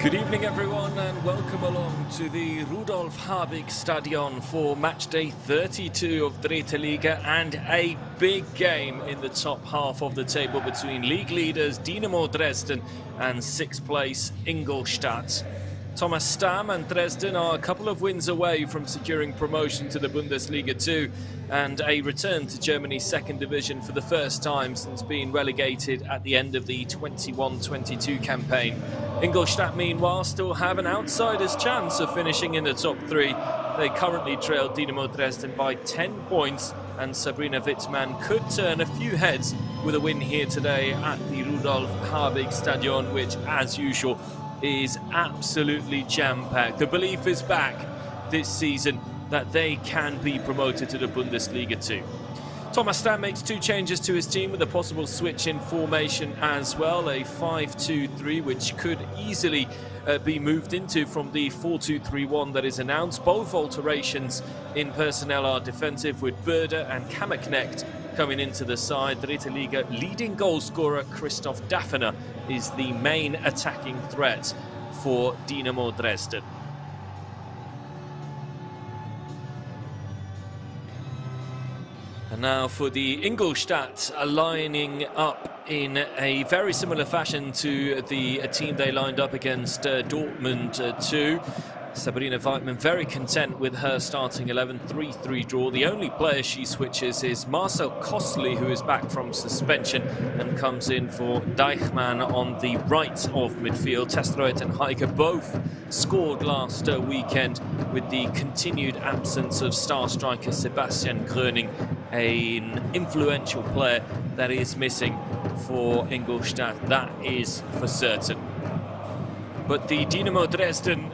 Good evening everyone and welcome along to the Rudolf Habig Stadion for matchday 32 of Dritte Liga, and a big game in the top half of the table between league leaders Dynamo Dresden and 6th place Ingolstadt. Thomas Stamm and Dresden are a couple of wins away from securing promotion to the Bundesliga 2 and a return to Germany's second division for the first time since being relegated at the end of the 21-22 campaign. Ingolstadt, meanwhile, still have an outsider's chance of finishing in the top 3. They currently trail Dynamo Dresden by 10 points, and Sabrina Wittmann could turn a few heads with a win here today at the Rudolf Habig Stadion, which, as usual, is absolutely jam-packed. The belief is back this season that they can be promoted to the Bundesliga 2. Thomas Stamm makes 2 changes to his team with a possible switch in formation as well, a 5-2-3 which could easily be moved into from the 4-2-3-1 that is announced. Both alterations in personnel are defensive, with Böder and Kammerknecht coming into the side. Dritte Liga leading goalscorer Christoph Daffner is the main attacking threat for Dynamo Dresden. And now for the Ingolstadt, lining up in a very similar fashion to the team they lined up against Dortmund 2. Sabrina Wittmann very content with her starting 11, 3-3 draw. The only player she switches is Marcel Kostli, who is back from suspension and comes in for Deichmann on the right of midfield. Testroet and Heike both scored last weekend, with the continued absence of star striker Sebastian Gröning, an influential player that is missing for Ingolstadt, that is for certain. But the Dynamo Dresden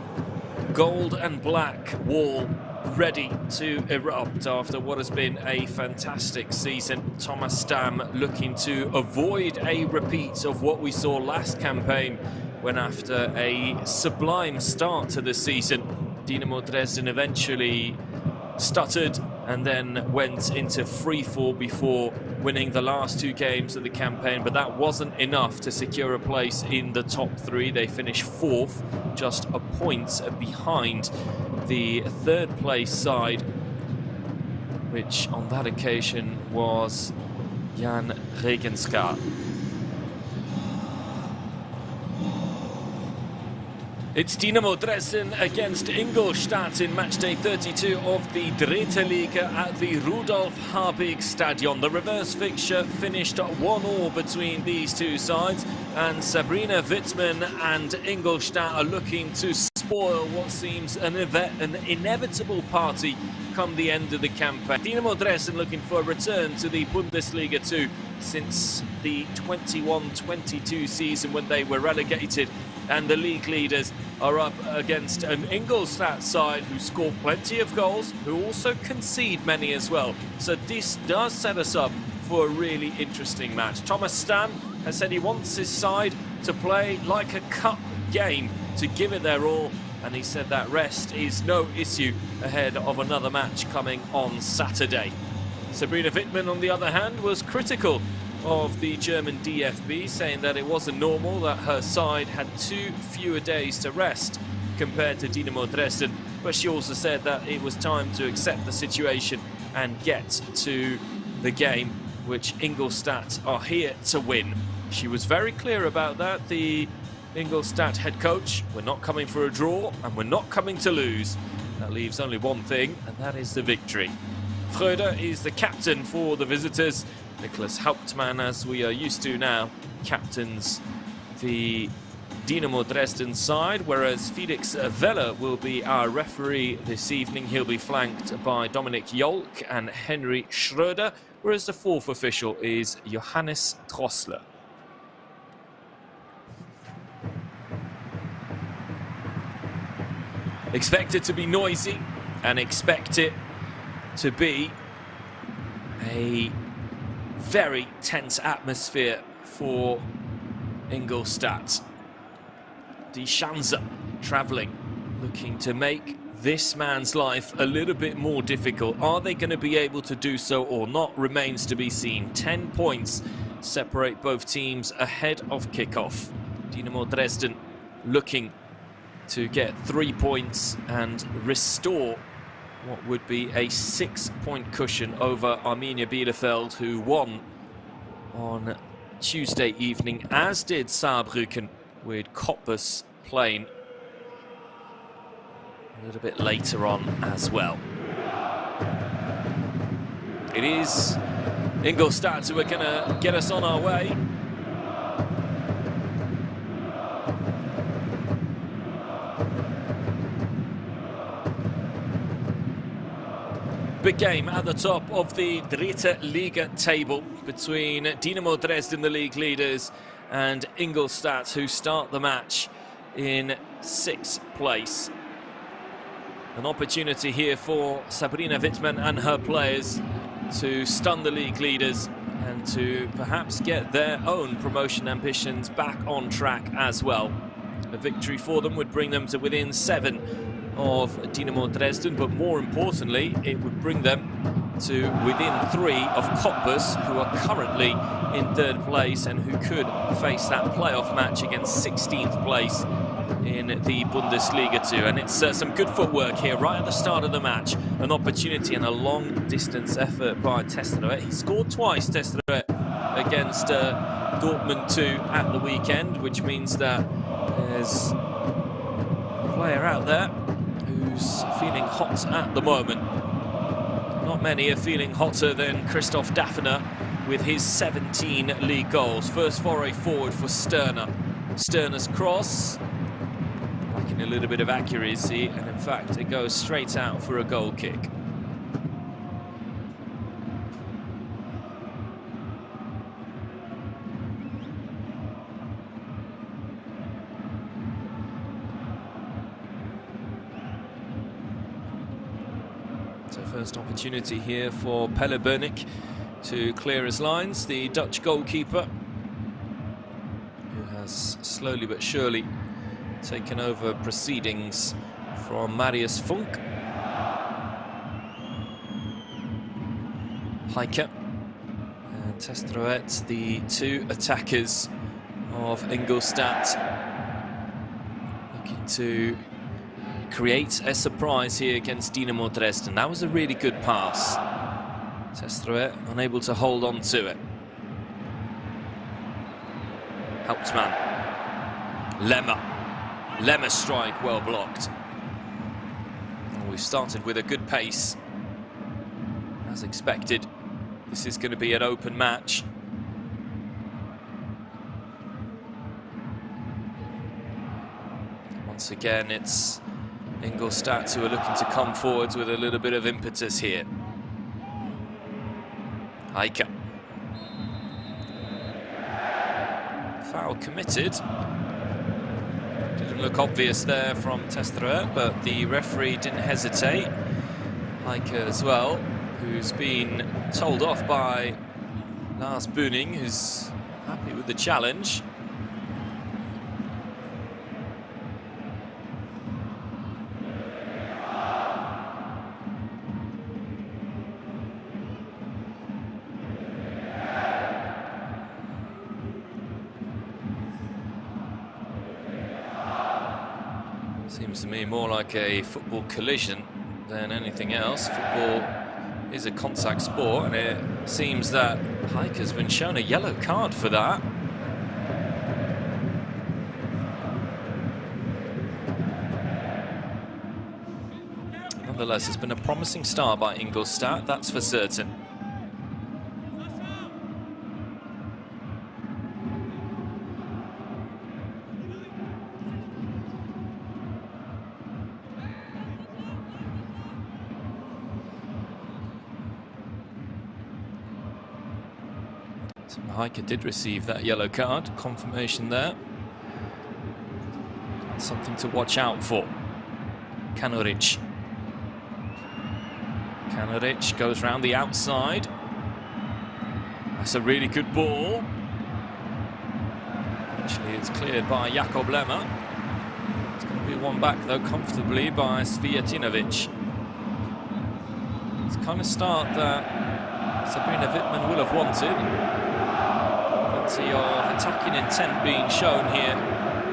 gold and black wall ready to erupt after what has been a fantastic season. Thomas Stamm looking to avoid a repeat of what we saw last campaign, when after a sublime start to the season, Dynamo Dresden eventually stuttered and then went into freefall before winning the last 2 games of the campaign. But that wasn't enough to secure a place in the top 3. They finished 4th, just a point behind the 3rd place side, which on that occasion was Jan Regenská. It's Dynamo Dresden against Ingolstadt in matchday 32 of the Dritte Liga at the Rudolf Habig Stadion. The reverse fixture finished 1-1 between these 2 sides, and Sabrina Wittmann and Ingolstadt are looking to spoil what seems an inevitable party come the end of the campaign. Dynamo Dresden looking for a return to the Bundesliga 2 since the 21-22 season, when they were relegated, and the league leaders are up against an Ingolstadt side who score plenty of goals, who also concede many as well. So this does set us up for a really interesting match. Thomas Stamm has said he wants his side to play like a cup game, to give it their all, and he said that rest is no issue ahead of another match coming on Saturday. Sabrina Wittmann, on the other hand, was critical of the German DFB, saying that it wasn't normal that her side had 2 fewer days to rest compared to Dynamo Dresden, but she also said that it was time to accept the situation and get to the game, which Ingolstadt are here to win. She was very clear about that, the Ingolstadt head coach. We're not coming for a draw, and we're not coming to lose. That leaves only one thing, and that is the victory. Fröder is the captain for the visitors. Niklas Hauptmann, as we are used to now, captains the Dynamo Dresden side, whereas Felix Weller will be our referee this evening. He'll be flanked by Dominik Jolk and Henry Schröder, whereas the 4th official is Johannes Drossler. Expect it to be noisy, and expect it to be a very tense atmosphere for Ingolstadt. Die Schanze travelling, looking to make this man's life a little bit more difficult. Are they going to be able to do so or not remains to be seen. 10 points separate both teams ahead of kickoff. Dynamo Dresden looking to get 3 points and restore what would be a 6-point cushion over Arminia Bielefeld, who won on Tuesday evening, as did Saarbrücken, with Cottbus playing a little bit later on as well. It is Ingolstadt who are going to get us on our way. Big game at the top of the Dritte Liga table between Dynamo Dresden, the league leaders, and Ingolstadt, who start the match in 6th place. An opportunity here for Sabrina Wittmann and her players to stun the league leaders and to perhaps get their own promotion ambitions back on track as well. A victory for them would bring them to within 7 of Dynamo Dresden, but more importantly, it would bring them to within 3 of Cottbus, who are currently in 3rd place and who could face that playoff match against 16th place in the Bundesliga 2. And it's some good footwork here right at the start of the match. An opportunity and a long-distance effort by Testerowet. He scored twice, Testerowet, against Dortmund 2 at the weekend, which means that there's a player out there who's feeling hot at the moment. Not many are feeling hotter than Christoph Daffner with his 17 league goals. First foray forward for Sterner. Sterner's cross, lacking a little bit of accuracy, and in fact it goes straight out for a goal kick. So first opportunity here for Pelle Bernick to clear his lines, the Dutch goalkeeper, who has slowly but surely taken over proceedings from Marius Funk. Heike and Testerowet, the 2 attackers of Ingolstadt, looking to create a surprise here against Dynamo Dresden. That was a really good pass. Testerowet unable to hold on to it. Hauptmann. Lemmer strike, well blocked. And we've started with a good pace. As expected, this is going to be an open match. Once again, it's Ingolstadt who are looking to come forwards with a little bit of impetus here. Heike. Foul committed. Didn't look obvious there from Testerowet, but the referee didn't hesitate. Heike as well, who's been told off by Lars Bühning, who's happy with the challenge. Seems to me more like a football collision than anything else. Football is a contact sport, and it seems that Heike has been shown a yellow card for that. Nonetheless, it's been a promising start by Ingolstadt, that's for certain. Heike did receive that yellow card, confirmation there. Something to watch out for. Kanuric. Kanuric goes round the outside. That's a really good ball. Actually, it's cleared by Jakob Lemmer. It's going to be one back, though, comfortably by Svijatinovic. It's the kind of start that Sabrina Wittmann will have wanted. Plenty of attacking intent being shown here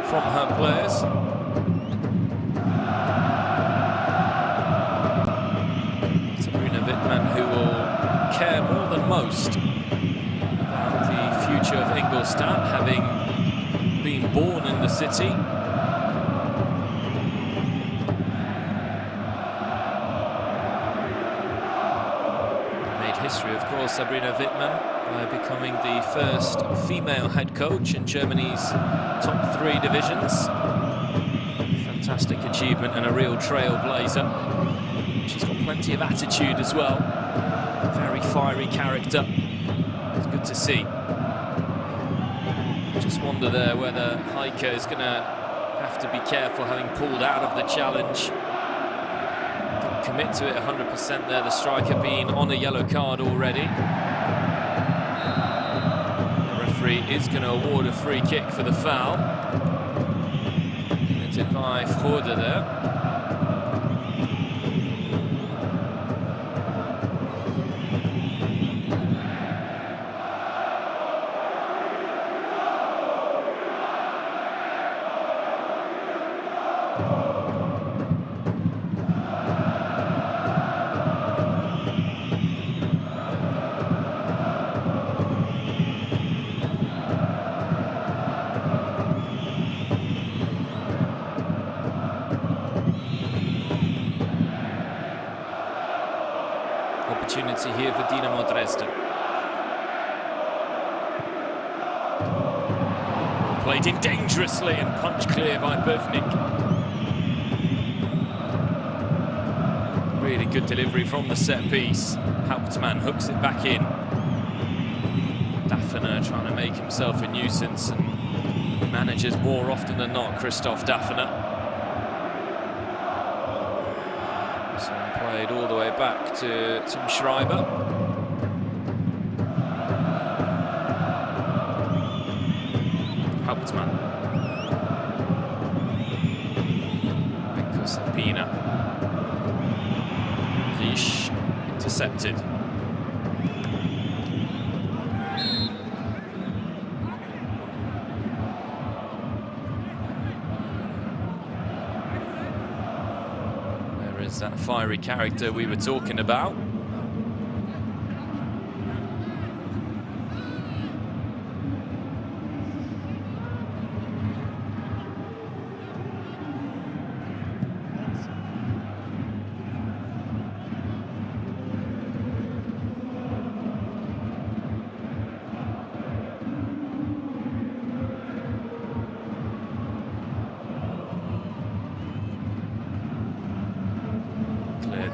from her players. most about the future of Ingolstadt, having been born in the city. Made history, of course, Sabrina Wittmann, by becoming the first female head coach in Germany's top 3 divisions. Fantastic achievement and a real trailblazer. She's got plenty of attitude as well. Very fiery character. It's good to see. Just wonder there whether Heike is going to have to be careful, having pulled out of the challenge. Didn't commit to it 100% there, the striker being on a yellow card already. The referee is going to award a free kick for the foul. Committed by Frode there. Opportunity here for Dynamo Dresden. Played in dangerously and punched clear by Bovnik. Really good delivery from the set piece. Hauptmann hooks it back in. Daffner trying to make himself a nuisance, and he manages more often than not, Christoph Daffner. Played all the way back to Tim Schreiber. Hauptmann. Sapina. Riesch intercepted. That fiery character we were talking about.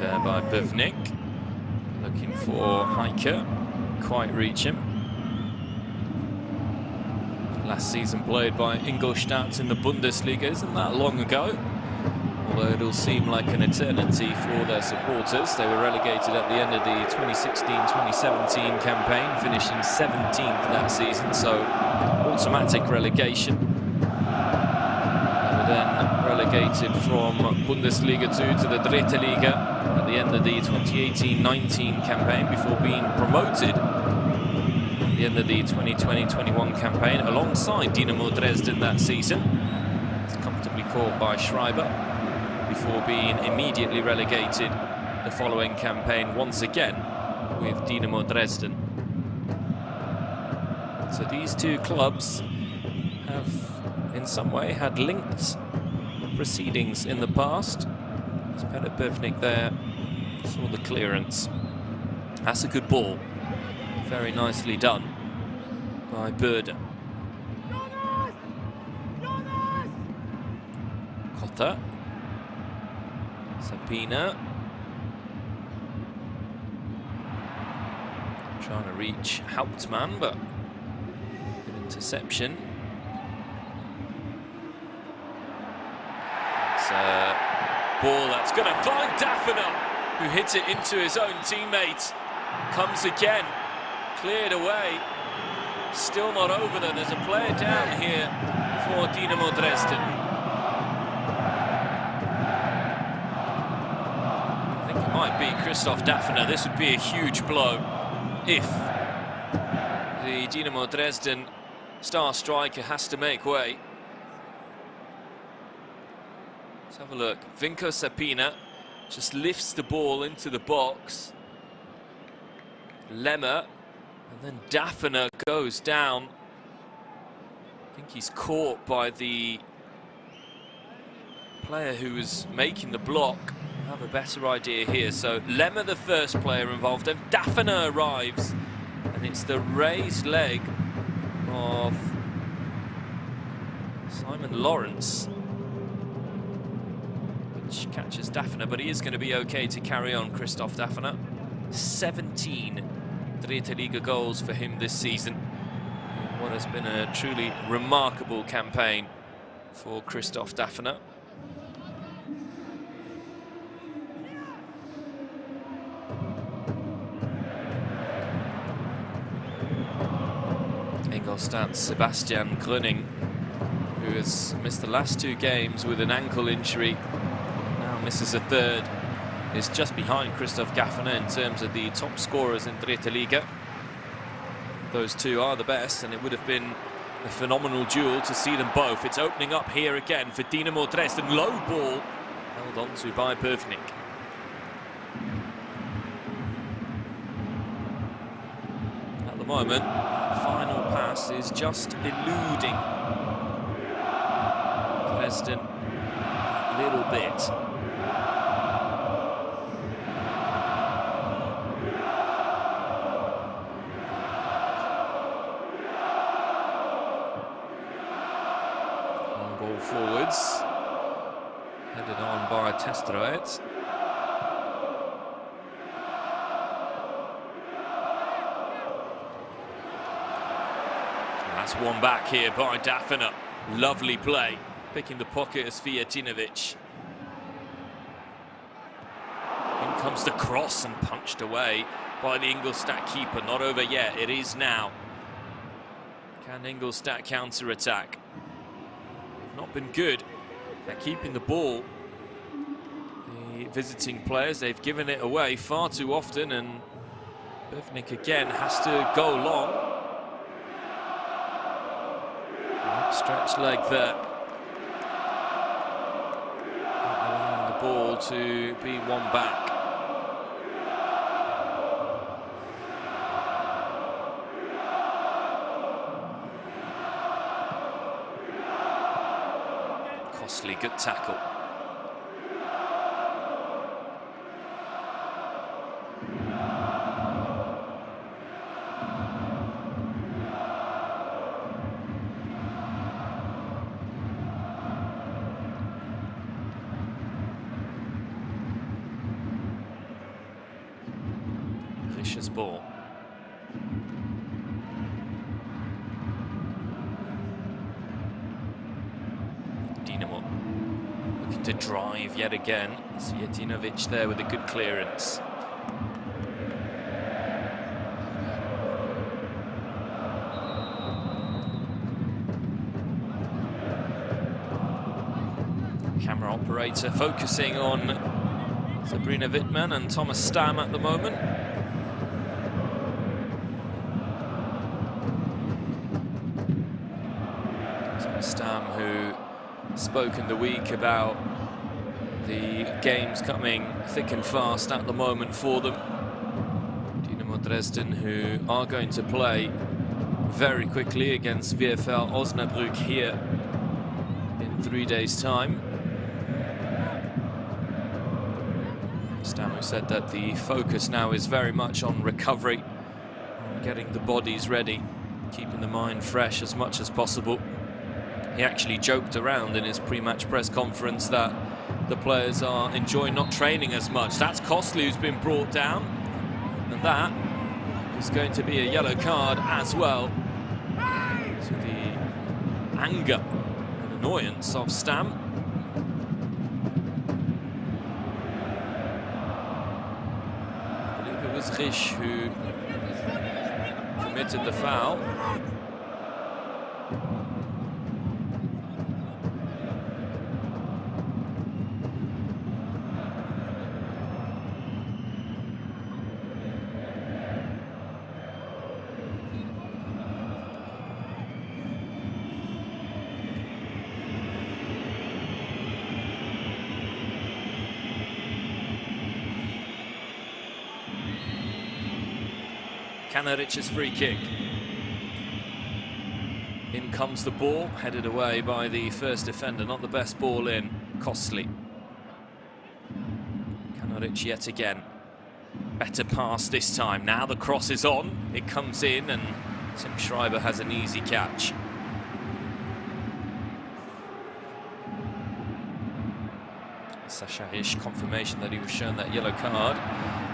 There by Bovnik, looking for Heike, quite reach him. Last season played by Ingolstadt in the Bundesliga isn't that long ago, although it'll seem like an eternity for their supporters. They were relegated at the end of the 2016-2017 campaign, finishing 17th that season, so automatic relegation. They were then relegated from Bundesliga 2 to the Dritte Liga at the end of the 2018-19 campaign, before being promoted at the end of the 2020-21 campaign alongside Dynamo Dresden that season. It's comfortably caught by Schreiber before being immediately relegated the following campaign once again with Dynamo Dresden. So these two clubs have in some way had linked proceedings in the past. As Peter Bovnik there saw the clearance. That's a good ball. Very nicely done by Böder. Kotter. Sapina. Trying to reach Hauptmann, but good interception. It's a ball that's going to find Daffner, who hits it into his own teammate. Comes again, cleared away. Still not over though. There's a player down here for Dynamo Dresden. I think it might be Christoph Daffner. This would be a huge blow if the Dynamo Dresden star striker has to make way. Let's have a look. Vinko Sapina just lifts the ball into the box. Lemmer And then Daphner goes down. I think he's caught by the player who was making the block. I have a better idea here. So Lemmer, the first player involved, and Daphner arrives. And it's the raised leg of Simon Lawrence, which catches Daphner, but he is going to be okay to carry on, Christoph Daphner. 17 Dritte Liga goals for him this season. What has been a truly remarkable campaign for Christoph Daphner. Ingolstadt's Sebastian Gröning, who has missed the last 2 games with an ankle injury, now misses a third, is just behind Christoph Daphner in terms of the top scorers in Dritte Liga. Those two are the best, and it would have been a phenomenal duel to see them both. It's opening up here again for Dynamo Dresden. Low ball held on to by Bövnik. At the moment, final pass is just eluding Dresden a little bit. Long ball forwards, headed on by Testroet. That's one back here by Daphner. Lovely play, picking the pocket as Svijatinovic. In comes the cross and punched away by the Ingolstadt keeper. Not over yet, it is now. Can Ingolstadt counter-attack? They've not been good at keeping the ball. The visiting players, they've given it away far too often, and Bövnik again has to go long. Stretch leg there. Not allowing the ball to be one back. Costly, good tackle. Vicious ball. Dynamo looking to drive yet again. Svijatinovic there with a good clearance. Camera operator focusing on Sabrina Wittmann and Thomas Stam at the moment. Stam, who spoke in the week about the games coming thick and fast at the moment for them. Dynamo Dresden, who are going to play very quickly against VfL Osnabrück here in 3 days' time. Stam, who said that the focus now is very much on recovery, on getting the bodies ready, keeping the mind fresh as much as possible. He actually joked around in his pre-match press conference that the players are enjoying not training as much. That's Costly, who's been brought down, and that is going to be a yellow card as well. So the anger and annoyance of Stam. I believe it was Risch who committed the foul. Kanaric's free kick. In comes the ball, headed away by the first defender. Not the best ball in. Costly. Kanaric yet again. Better pass this time. Now the cross is on. It comes in and Tim Schreiber has an easy catch. Sasha Hish, confirmation that he was shown that yellow card.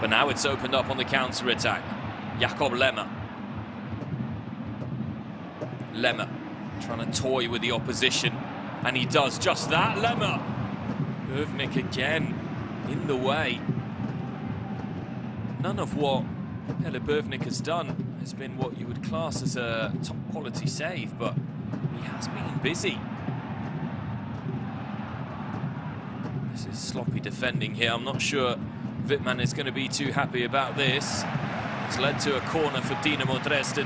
But now it's opened up on the counter-attack. Jakob Lemmer. Lemmer trying to toy with the opposition. And he does just that. Lemmer. Bövnik again in the way. None of what Pelle Bövnik has done has been what you would class as a top quality save, but he has been busy. This is sloppy defending here. I'm not sure Wittmann is going to be too happy about this. It's led to a corner for Dynamo Dresden.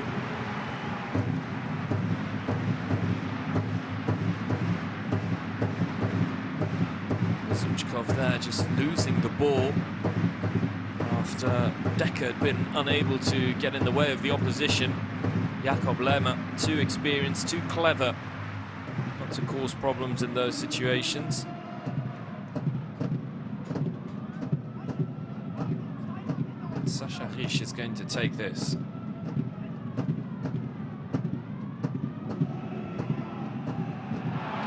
Zuchkov there just losing the ball after Decker had been unable to get in the way of the opposition. Jakob Lemmer, too experienced, too clever not to cause problems in those situations. Sasha Risch is going to take this.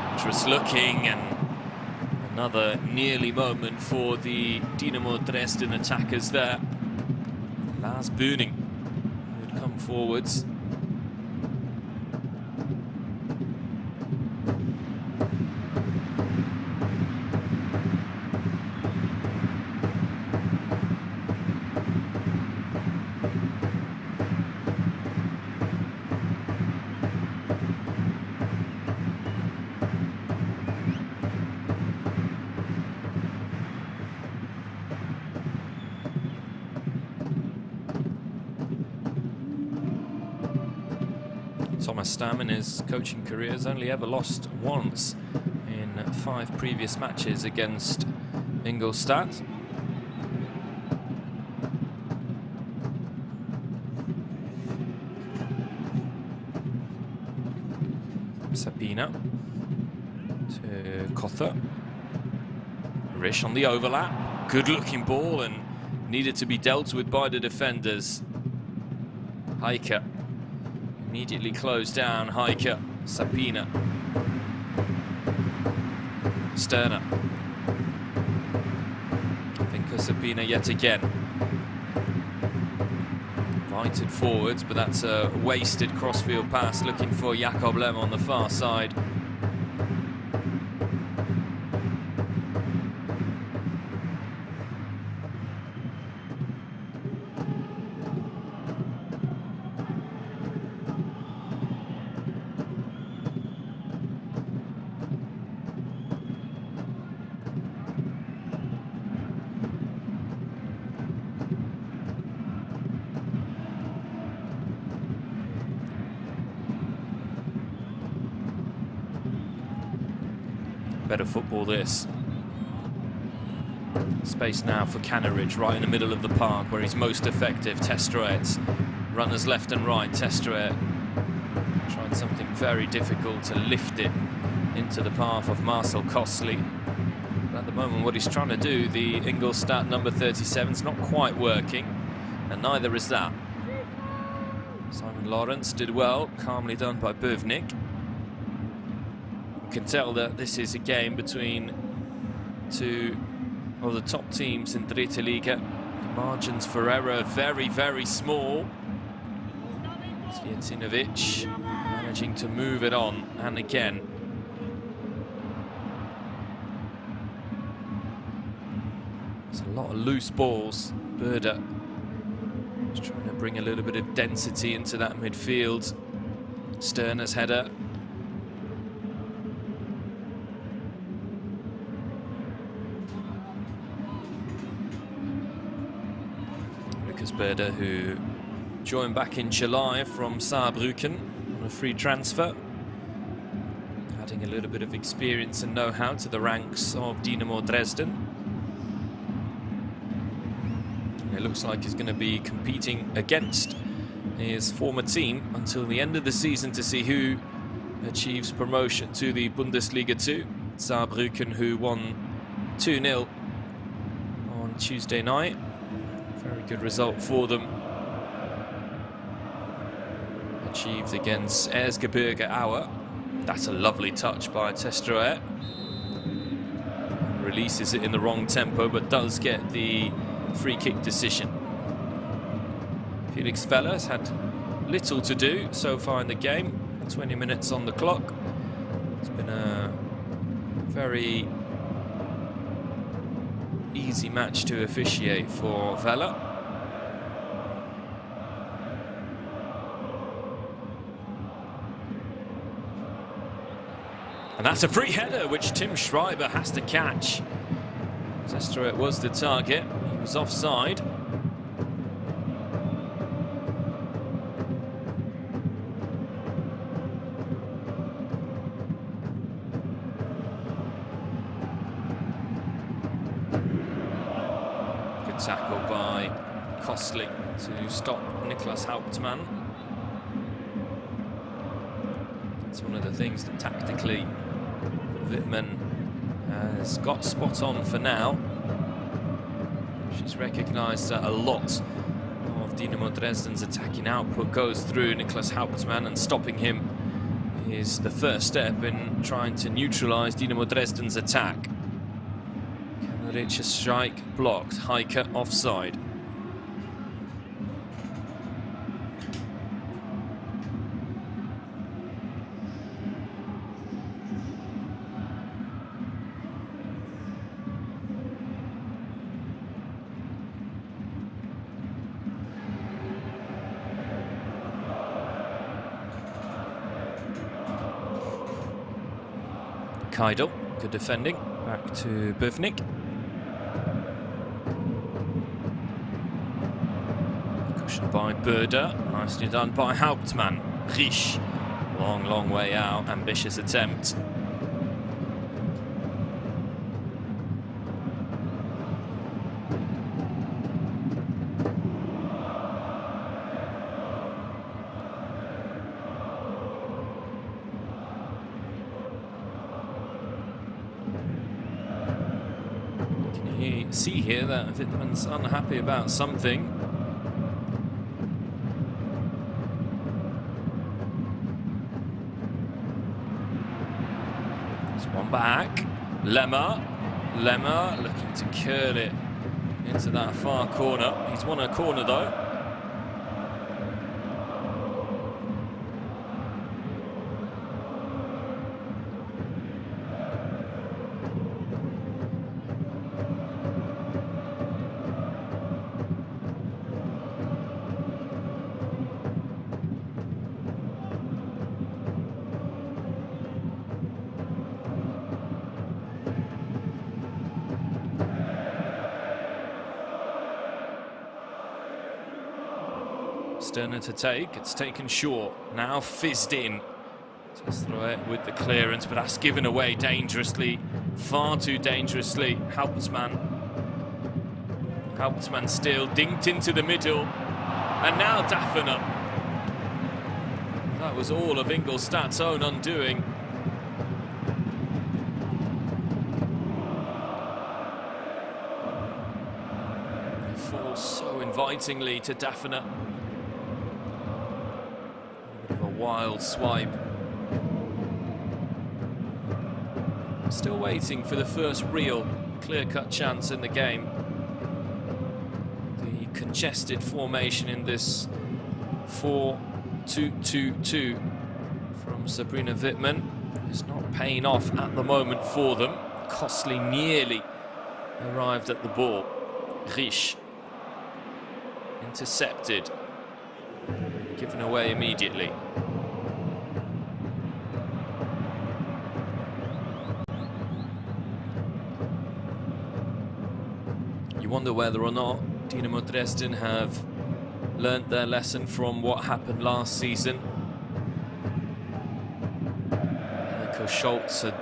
Dangerous looking, and another nearly moment for the Dynamo Dresden attackers there. Lars Bühning would come forwards. Thomas Stam in his coaching career has only ever lost once in 5 previous matches against Ingolstadt. Sabina to Kother. Risch on the overlap. Good looking ball and needed to be dealt with by the defenders. Heike immediately closed down. Heike, Sabina, Sterner. Vinko Sabina yet again. Invited forwards, but that's a wasted crossfield pass looking for Jakob Lemmer on the far side. Better football this. Space now for Kanaric right in the middle of the park where he's most effective. Testroet, runners left and right. Testroet tried something very difficult to lift it into the path of Marcel Costly. But at the moment what he's trying to do, the Ingolstadt number 37, is not quite working, and neither is that. Simon Lawrence did well, calmly done by Bövnik. You can tell that this is a game between two of the top teams in Dritte Liga. The margins for error very, very small. Zvijetinovic managing to move it on, and again. There's a lot of loose balls. Berda is trying to bring a little bit of density into that midfield. Sterner's header. Berda, who joined back in July from Saarbrücken on a free transfer, adding a little bit of experience and know-how to the ranks of Dynamo Dresden. And it looks like he's going to be competing against his former team until the end of the season to see who achieves promotion to the Bundesliga 2. Saarbrücken, who won 2-0 on Tuesday night. Very good result for them. Achieved against Erzgebirge Aue. That's a lovely touch by Testroet. Releases it in the wrong tempo, but does get the free kick decision. Felix Vella has had little to do so far in the game. 20 minutes on the clock. It's been a very easy match to officiate for Vella. And that's a free header which Tim Schreiber has to catch. Testroet was the target. He was offside. Good tackle by Kostli to stop Niklas Hauptmann. It's one of the things that tactically Wittmann has got spot on for now. She's recognised that a lot of Dynamo Dresden's attacking output goes through Niklas Hauptmann, and stopping him is the first step in trying to neutralise Dynamo Dresden's attack. Kemerich's strike blocked, Heike offside. Keidel, good defending, back to Bövnik. Cushioned by Böder, nicely done by Hauptmann. Risch, long way out, ambitious attempt. You see here that Wittmann's unhappy about something. There's one back. Lemmer looking to curl it into that far corner. He's won a corner though. Sterner to take, it's taken short, now fizzed in. Testroet with the clearance, but that's given away dangerously, far too dangerously. Hauptmann still dinked into the middle, and now Daffner. That was all of Ingolstadt's own undoing. He falls so invitingly to Daffner. Wild swipe. Still waiting for the first real clear-cut chance in the game. The congested formation in this 4-2-2-2 from Sabrina Wittmann is not paying off at the moment for them. Kostli nearly arrived at the ball. Risch intercepted, given away immediately. You wonder whether or not Dynamo Dresden have learnt their lesson from what happened last season. Heiko Schultz had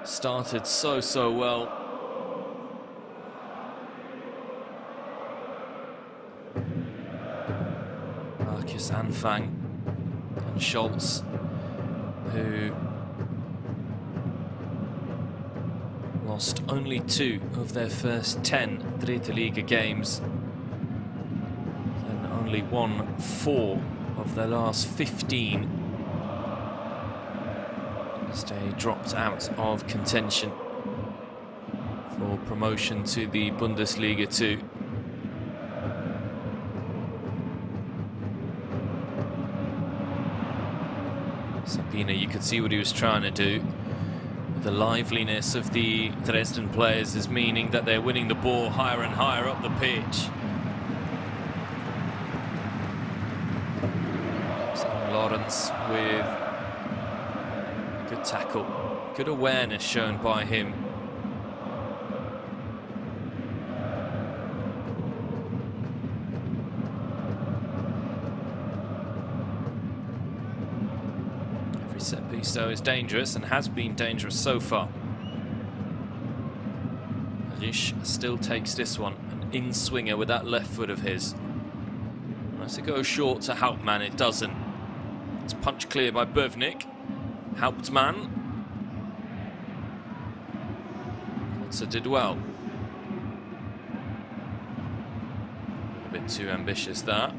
started so well. Anfang and Scholz, who lost only 2 of their first 10 Dritte Liga games and only won 4 of their last 15 as they dropped out of contention for promotion to the Bundesliga 2. Sabina, you could see what he was trying to do. The liveliness of the Dresden players is meaning that they're winning the ball higher and higher up the pitch. So Lawrence with a good tackle, good awareness shown by him. Set piece though is dangerous and has been dangerous so far. Risch still takes this one, an in-swinger with that left foot of his. Unless it goes short to Hauptmann, it doesn't. It's punched clear by Bövnik. Hauptmann. Also did well. A bit too ambitious that.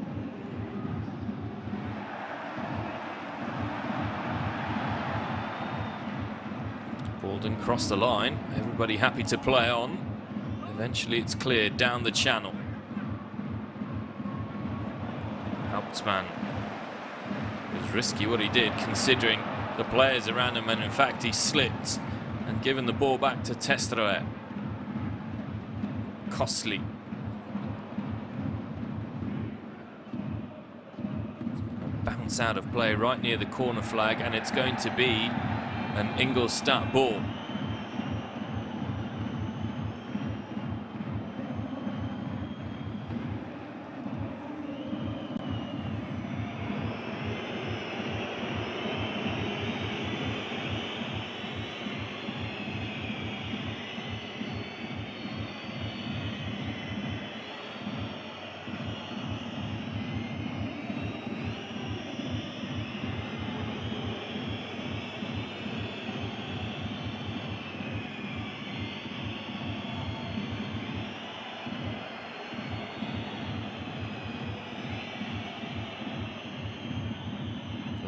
Baldwin crossed the line, everybody happy to play on. Eventually it's cleared down the channel. Hauptmann. It was risky what he did, considering the players around him, and in fact he slipped and given the ball back to Testroe. Costly. Bounce out of play right near the corner flag, and it's going to be an Ingolstadt ball.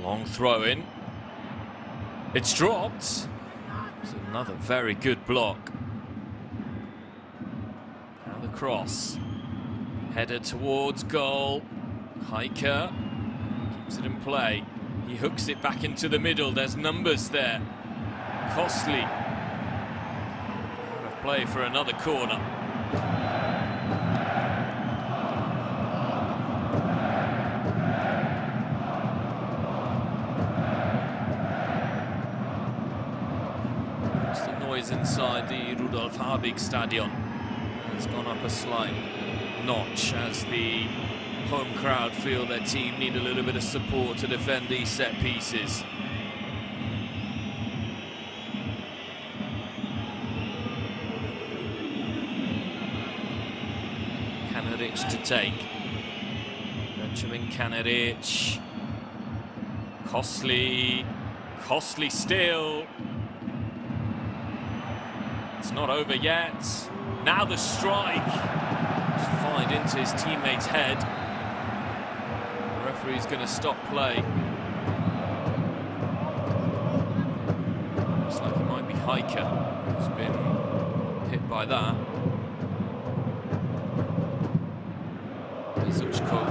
Long throw in. It's dropped. It's another very good block. Now the cross. Header towards goal. Hiker keeps it in play. He hooks it back into the middle. There's numbers there. Costly. Out of play for another corner. Inside the Rudolf Habig Stadion has gone up a slight notch as the home crowd feel their team need a little bit of support to defend these set pieces. Kanaric to take. Benjamin Kanaric. Costly still. It's not over yet. Now the strike. Fired into his teammate's head. The referee's going to stop play. Looks like it might be Hiker who's been hit by that. Zuchkov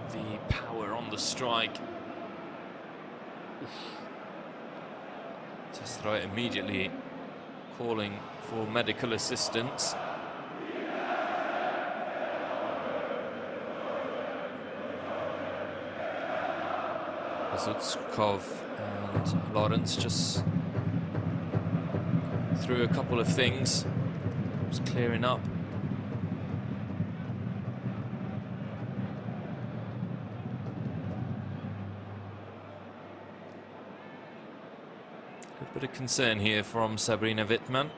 with the power on the strike. Testroe immediately calling for medical assistance. Zuchkov and Lawrence just through a couple of things. Just clearing up. Good bit of concern here from Sabrina Wittmann.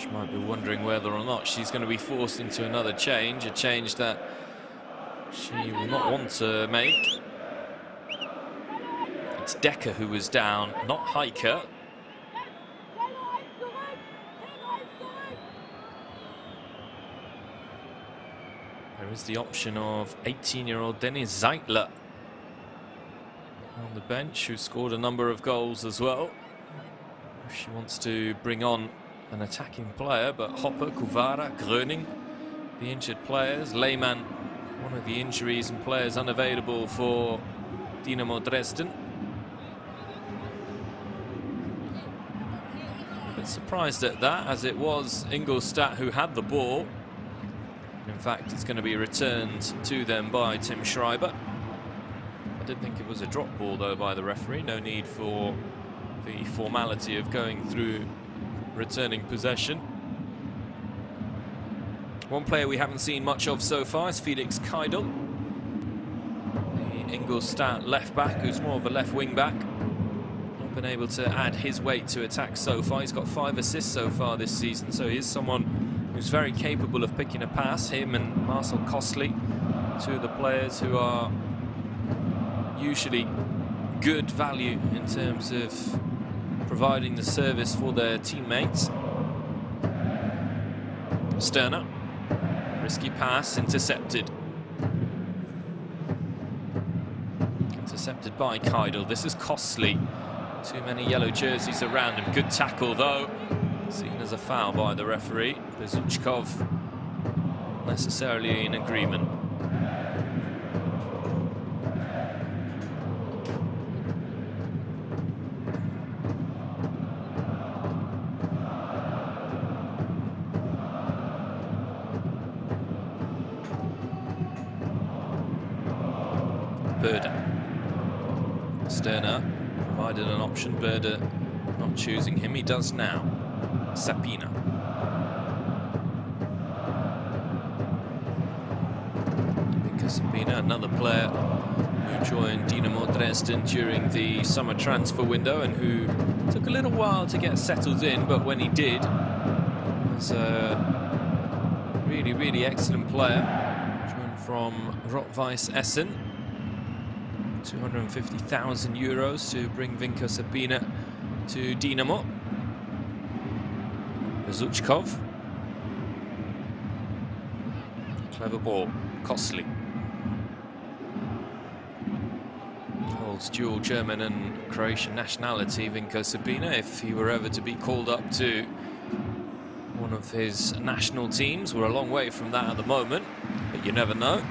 She might be wondering whether or not she's going to be forced into another change, a change that she will not want to make. It's Decker who was down, not Heike. There is the option of 18-year-old Dennis Zeitler on the bench, who scored a number of goals as well. If she wants to bring on an attacking player, but Hopper, Kuvara, Gröning, the injured players. Lehmann, one of the injuries and players unavailable for Dynamo Dresden. A bit surprised at that, as it was Ingolstadt who had the ball. In fact, it's going to be returned to them by Tim Schreiber. I didn't think it was a drop ball, though, by the referee. No need for the formality of going through returning possession. One player we haven't seen much of so far is Felix Keidel, the Ingolstadt left-back, who's more of a left wing-back. Not been able to add his weight to attack so far. He's got 5 assists so far this season, so he is someone who's very capable of picking a pass. Him and Marcel Kostli, two of the players who are usually good value in terms of providing the service for their teammates. Sterner, risky pass, intercepted. Intercepted by Keidel. This is Kostli. Too many yellow jerseys around him. Good tackle, though. Seen as a foul by the referee. Bezuchkov not necessarily in agreement. Berder. Sterner provided an option. Berder not choosing him. He does now. Sapina. Sapina, another player who joined Dynamo Dresden during the summer transfer window and who took a little while to get settled in, but when he did, was a really, really excellent player. Joined from Rot-Weiss Essen. 250,000 euros to bring Vinko Sapina to Dynamo. Bezuchkov. Clever ball. Kostli. Holds dual German and Croatian nationality, Vinko Sapina. If he were ever to be called up to one of his national teams, we're a long way from that at the moment, but you never know.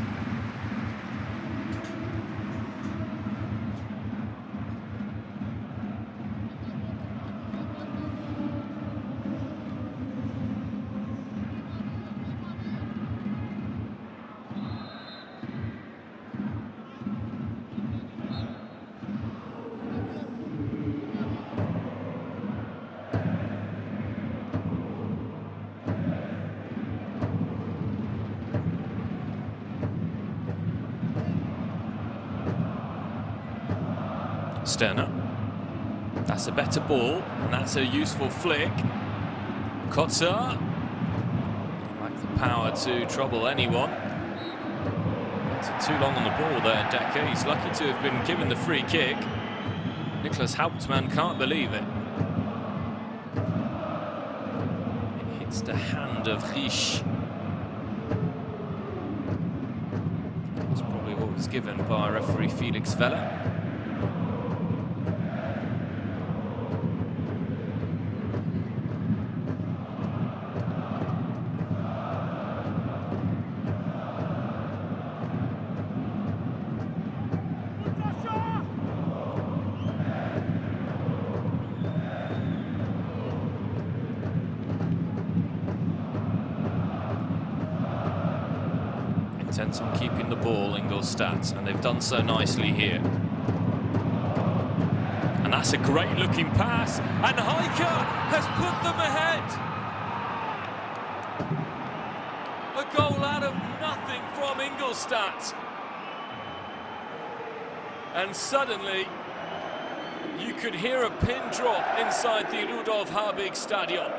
Sterner. That's a better ball, and that's a useful flick. Kotzer. Like the power to trouble anyone. Too long on the ball there, Decker. He's lucky to have been given the free kick. Niklas Hauptmann can't believe it. It hits the hand of Riesch. That's probably what was given by referee Felix Weller. Intent on keeping the ball, Ingolstadt, and they've done so nicely here. And that's a great looking pass, and Heike has put them ahead. A goal out of nothing from Ingolstadt. And suddenly, you could hear a pin drop inside the Rudolf Habig Stadion.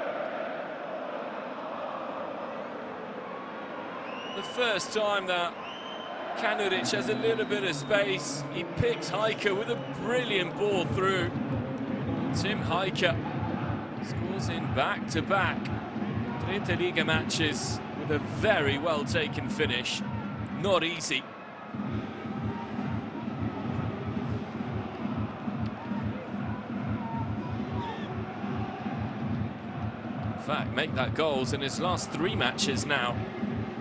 the first time that Kanuric has a little bit of space. He picks Heike with a brilliant ball through. Tim Heike scores in back-to-back Dritte Liga matches with a very well-taken finish. Not easy. In fact, make that goals in his last 3 matches now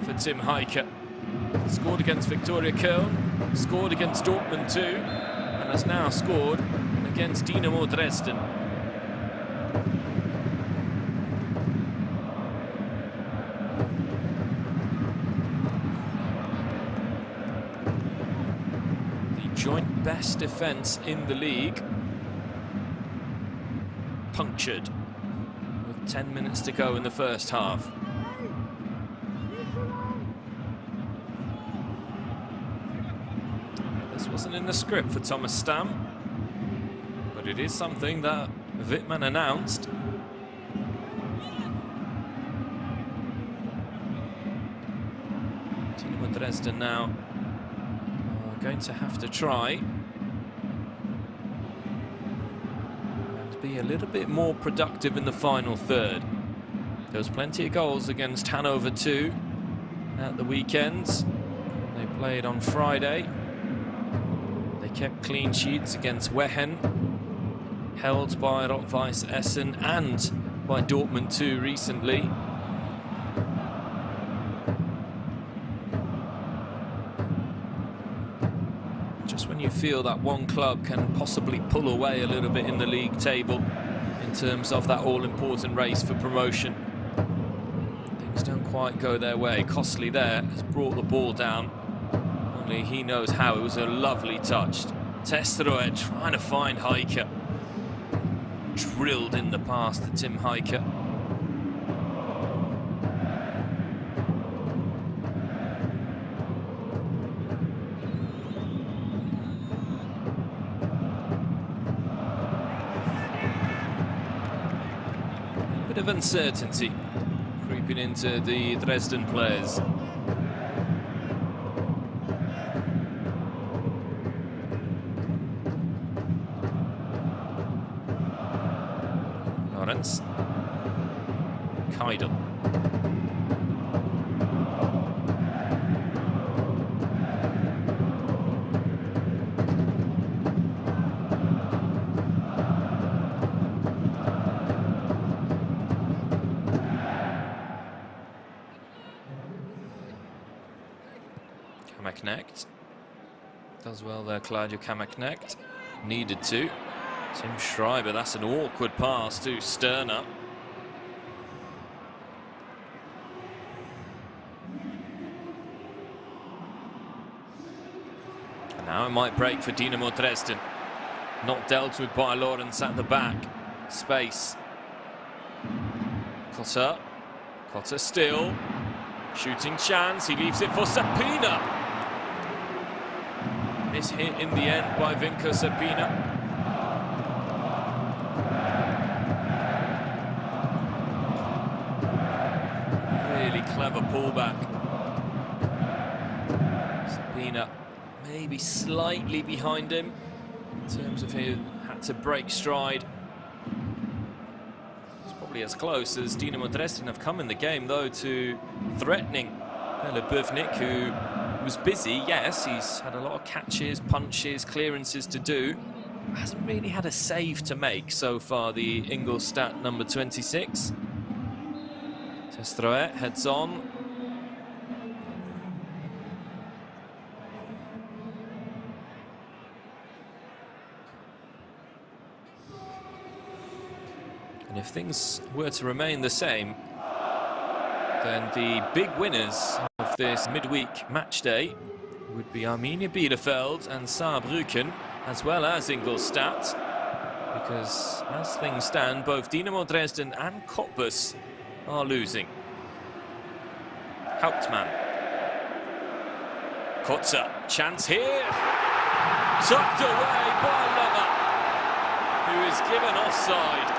for Tim Heike. Scored against Victoria Köln, scored against Dortmund too, and has now scored against Dynamo Dresden. The joint best defence in the league punctured with 10 minutes to go in the first half. This wasn't in the script for Thomas Stam, but it is something that Wittmann announced. Dynamo Dresden now are going to have to try and be a little bit more productive in the final third. There was plenty of goals against Hanover 2 at the weekends. They played on Friday. They kept clean sheets against Wehen, held by Rot-Weiss Essen and by Dortmund 2 recently. Just when you feel that one club can possibly pull away a little bit in the league table in terms of that all-important race for promotion, things don't quite go their way. Costly there has brought the ball down. Only he knows how. It was a lovely touch. Testroe trying to find Heike. Drilled in the pass to Tim Heike. A bit of uncertainty creeping into the Dresden players. Keidel. Kammerknecht does well there. Claudio Kammerknecht needed to. Tim Schreiber, that's an awkward pass to Sterner. And now it might break for Dynamo Dresden. Not dealt with by Lawrence at the back. Space. Cotter. Cotter still. Shooting chance. He leaves it for Sapina. Miss hit in the end by Vinko Sapina. Clever pullback. Sapina maybe slightly behind him in terms of he had to break stride. It's probably as close as Dynamo Dresden have come in the game, though, to threatening Pelle Bövnik, who was busy. Yes, he's had a lot of catches, punches, clearances to do. Hasn't really had a save to make so far, the Ingolstadt number 26. Testroe heads on. And if things were to remain the same, then the big winners of this midweek match day would be Arminia Bielefeld and Saarbrücken, as well as Ingolstadt, because as things stand, both Dynamo Dresden and Cottbus are losing. Hauptmann. Kotzer, chance here. Tucked away by Lemmer, who is given offside.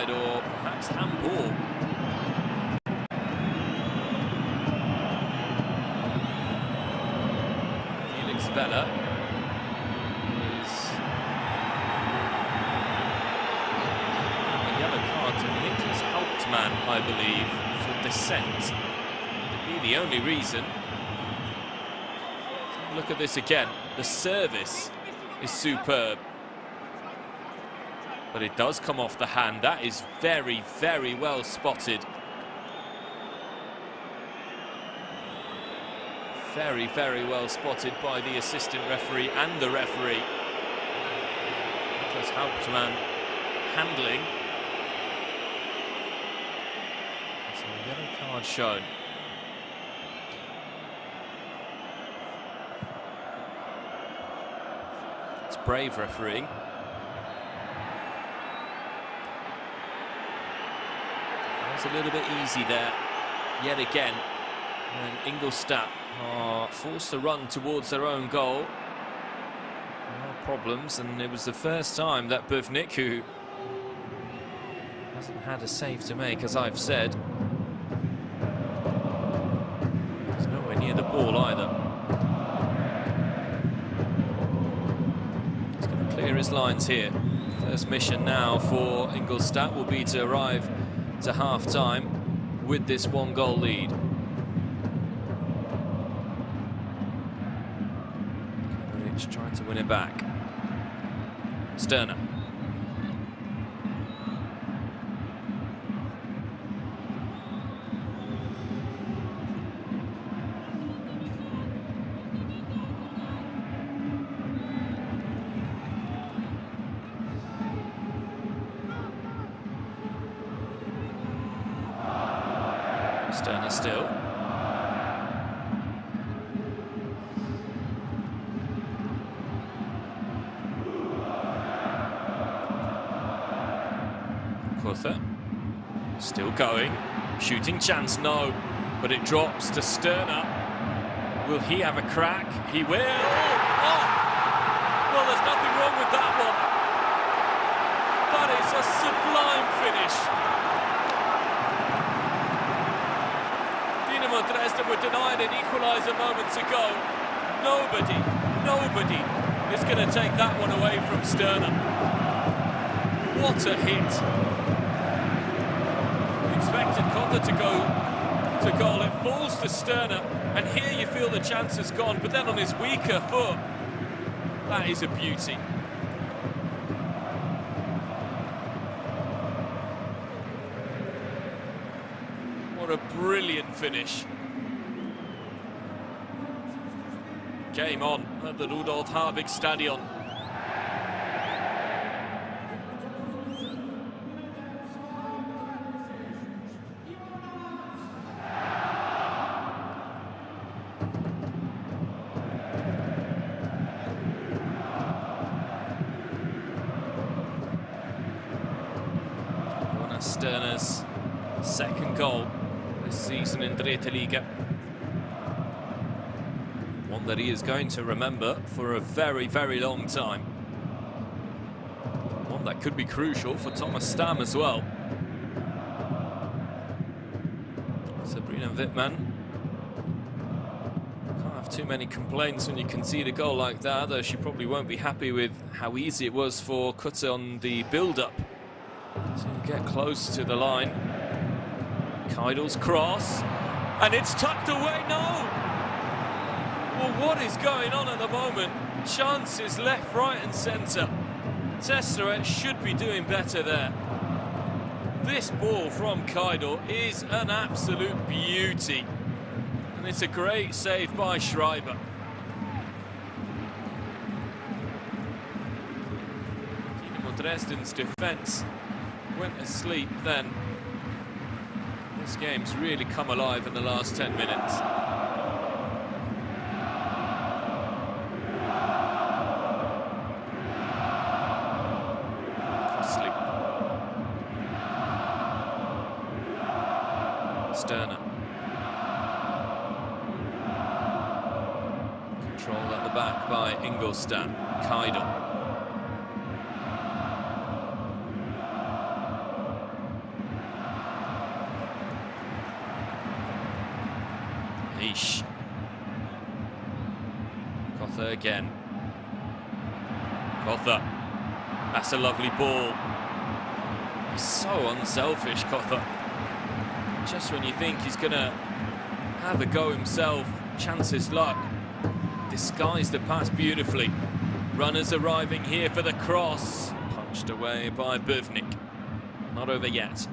offside or perhaps handball. Vela is a yellow card to Niklas Hauptmann, I believe, for dissent. Could be the only reason. Look at this again. The service is superb, but it does come off the hand. That is very, very well spotted. Very, very well spotted by the assistant referee and the referee. Niklas Hauptmann handling. So a yellow card shown. It's brave refereeing. That was a little bit easy there, yet again. And Ingolstadt are forced to run towards their own goal. No problems, and it was the first time that Buvnik, who hasn't had a save to make, as I've said, is nowhere near the ball either. He's going to clear his lines here. First mission now for Ingolstadt will be to arrive to half-time with this one-goal lead. Trying to win it back. Sterner. Sterner still. Still going, shooting chance, no, but it drops to Sterner. Will he have a crack? He will. Oh! Well, there's nothing wrong with that one. That is a sublime finish. Dynamo Dresden were denied an equaliser moments ago. Nobody is going to take that one away from Sterner. What a hit. Expected Kother to go to goal. It falls to Sterner, and here you feel the chance has gone, but then on his weaker foot, that is a beauty. What a brilliant finish. Game on at the Rudolf Habig Stadion. Sterner's second goal this season in Dritte Liga. One that he is going to remember for a very, very long time. One that could be crucial for Thomas Stamm as well. Sabrina Wittmann. Can't have too many complaints when you concede a goal like that, though she probably won't be happy with how easy it was for Kother on the build-up. So you get close to the line. Keidel's cross, and it's tucked away. No! Well, what is going on at the moment? Chances left, right and centre. Tesseret should be doing better there. This ball from Keidel is an absolute beauty. And it's a great save by Schreiber. Dynamo Dresden's defence went asleep then. This game's really come alive in the last 10 minutes. Costly. Sterner. Control at the back by Ingolstadt. Keidel. Eesh. Kotha again. Kotha. That's a lovely ball. He's so unselfish, Kotha. Just when you think he's going to have a go himself, chance his luck. Disguised the pass beautifully. Runners arriving here for the cross. Punched away by Buvnik. Not over yet.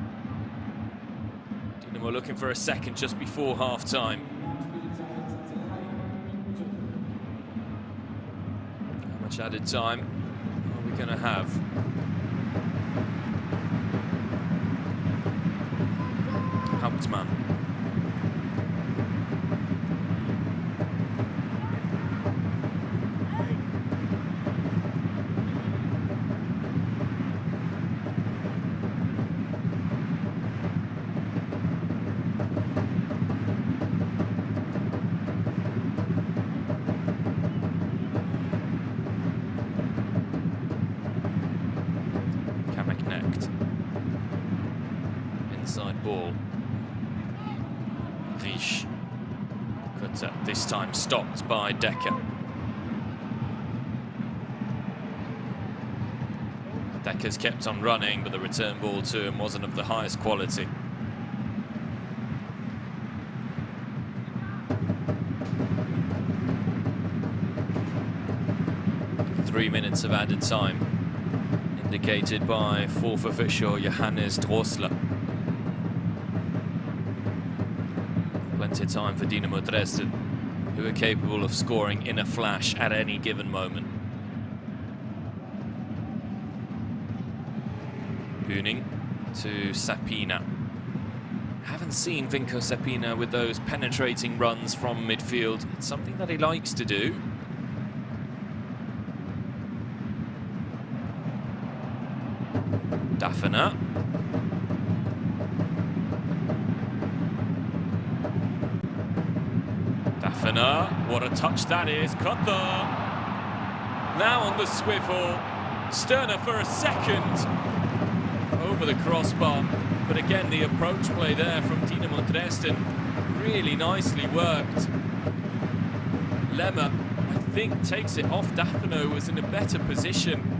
Dynamo looking for a second just before half-time. How much added time are we going to have? Hauptmann. Inside ball. Riesch. But this time stopped by Decker. Decker's kept on running, but the return ball to him wasn't of the highest quality. Three minutes of added time, indicated by fourth official Johannes Drossler. Plenty of time for Dynamo Dresden, who are capable of scoring in a flash at any given moment. Bühning to Sapina. Haven't seen Vinko Sapina with those penetrating runs from midfield. It's something that he likes to do. Daffner. Daffner, what a touch that is. Kotha. Now on the swivel. Sterner for a second. Over the crossbar. But again, the approach play there from Dynamo Dresden really nicely worked. Lemmer, I think, takes it off Daffner, who was in a better position.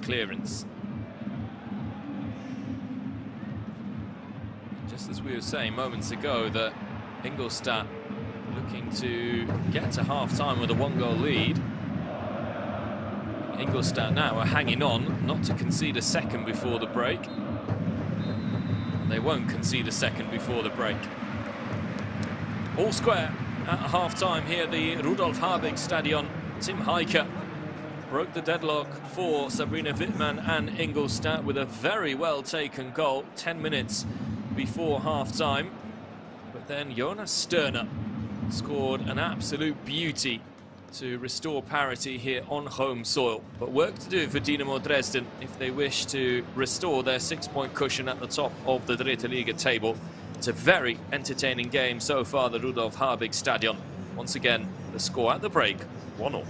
Clearance. Just as we were saying moments ago that Ingolstadt looking to get to half-time with a one-goal lead. Ingolstadt now are hanging on not to concede a second before the break. And they won't concede a second before the break. All square at half-time here at the Rudolf Habig Stadion. Tim Heike broke the deadlock for Sabrina Wittmann and Ingolstadt with a very well taken goal 10 minutes before half-time. But then Jonas Sterner scored an absolute beauty to restore parity here on home soil. But work to do for Dynamo Dresden if they wish to restore their 6-point cushion at the top of the Dritte Liga table. It's a very entertaining game so far, the Rudolf Habig Stadion. Once again, the score at the break, 1-1.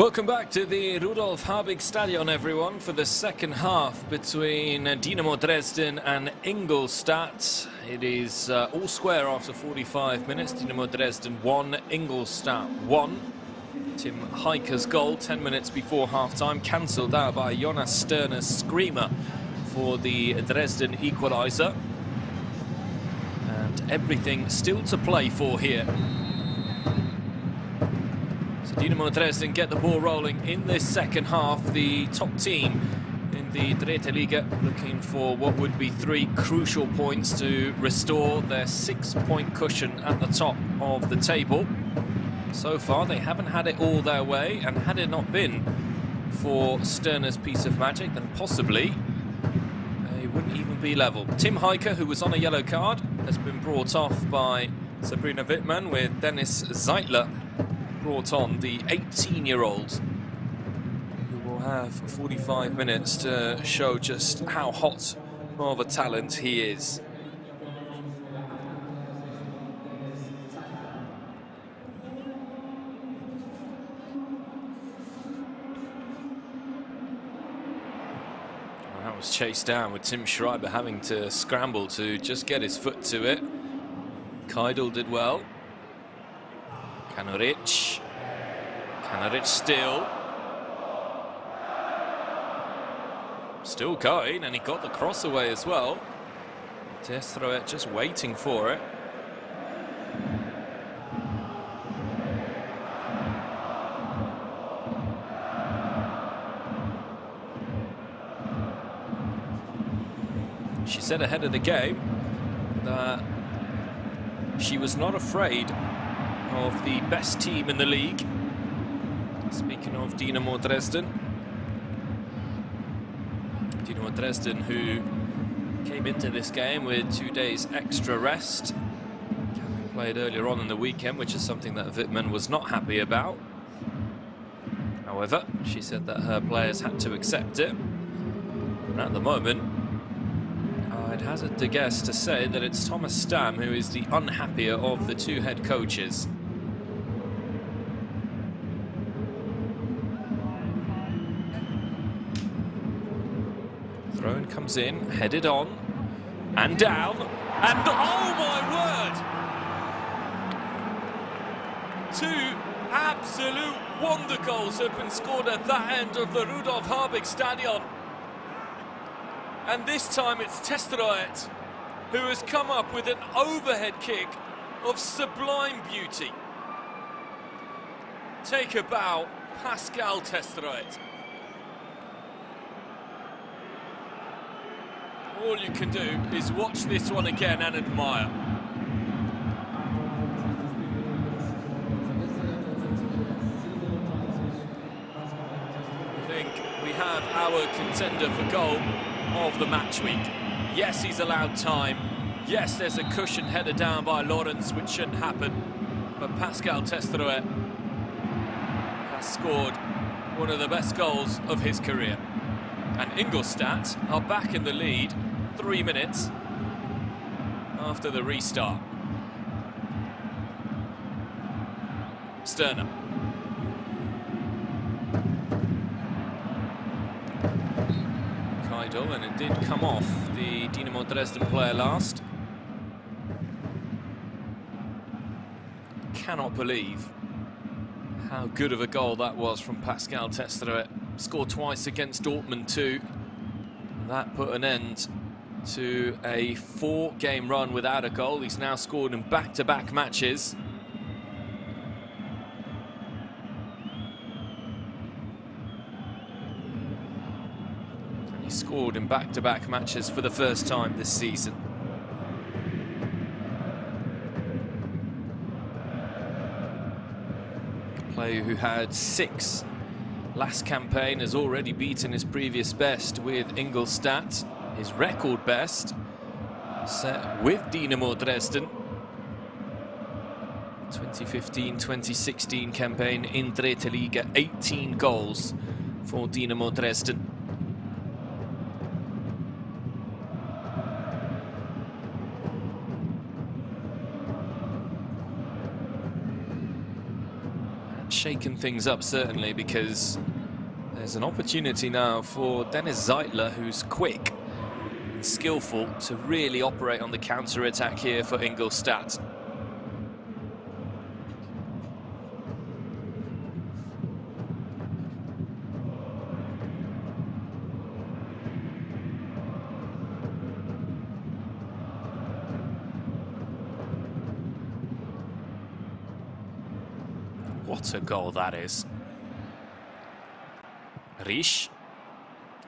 Welcome back to the Rudolf Habig Stadion, everyone, for the second half between Dynamo Dresden and Ingolstadt. It is all square after 45 minutes. Dynamo Dresden 1, Ingolstadt 1. Tim Heike's goal 10 minutes before half-time, cancelled out by Jonas Sterner's screamer for the Dresden equaliser. And everything still to play for here. Dynamo Dresden get the ball rolling in this second half. The top team in the Dritte Liga looking for what would be 3 crucial points to restore their 6-point cushion at the top of the table. So far, they haven't had it all their way, and had it not been for Sterner's piece of magic, then possibly they wouldn't even be level. Tim Heike, who was on a yellow card, has been brought off by Sabrina Wittmann, with Dennis Zeitler brought on, the 18-year-old, who will have 45 minutes to show just how hot of a talent he is. That was chased down, with Tim Schreiber having to scramble to just get his foot to it. Keidel did well. Kanoric still going, and he got the cross away as well. Testroet just waiting for it. She said ahead of the game that she was not afraid of the best team in the league. Speaking of Dynamo Dresden. Dynamo Dresden, who came into this game with 2 days extra rest. Played earlier on in the weekend, which is something that Wittmann was not happy about. However, she said that her players had to accept it. And at the moment, I'd hazard to guess to say that it's Thomas Stam who is the unhappier of the 2 head coaches. Thrown comes in, headed on, and down, and oh my word! 2 absolute wonder goals have been scored at that end of the Rudolf Habig Stadion. And this time it's Testroet who has come up with an overhead kick of sublime beauty. Take a bow, Pascal Testroet. All you can do is watch this one again and admire. I think we have our contender for goal of the match week. Yes, he's allowed time. Yes, there's a cushion header down by Lawrence, which shouldn't happen. But Pascal Testroet has scored one of the best goals of his career. And Ingolstadt are back in the lead 3 minutes after the restart. Sterner. Keidel, and it did come off the Dynamo Dresden player last. Cannot believe how good of a goal that was from Pascal Testroet. Scored twice against Dortmund too. That put an end to a 4-game run without a goal. He's now scored in back-to-back matches. And he scored in back-to-back matches for the first time this season. A player who had 6 last campaign has already beaten his previous best with Ingolstadt, his record best set with Dynamo Dresden. 2015-2016 campaign in Dritte Liga, 18 goals for Dynamo Dresden. shaken things up, certainly, because there's an opportunity now for Dennis Zeitler, who's quick and skillful, to really operate on the counter-attack here for Ingolstadt. What a goal that is. Risch.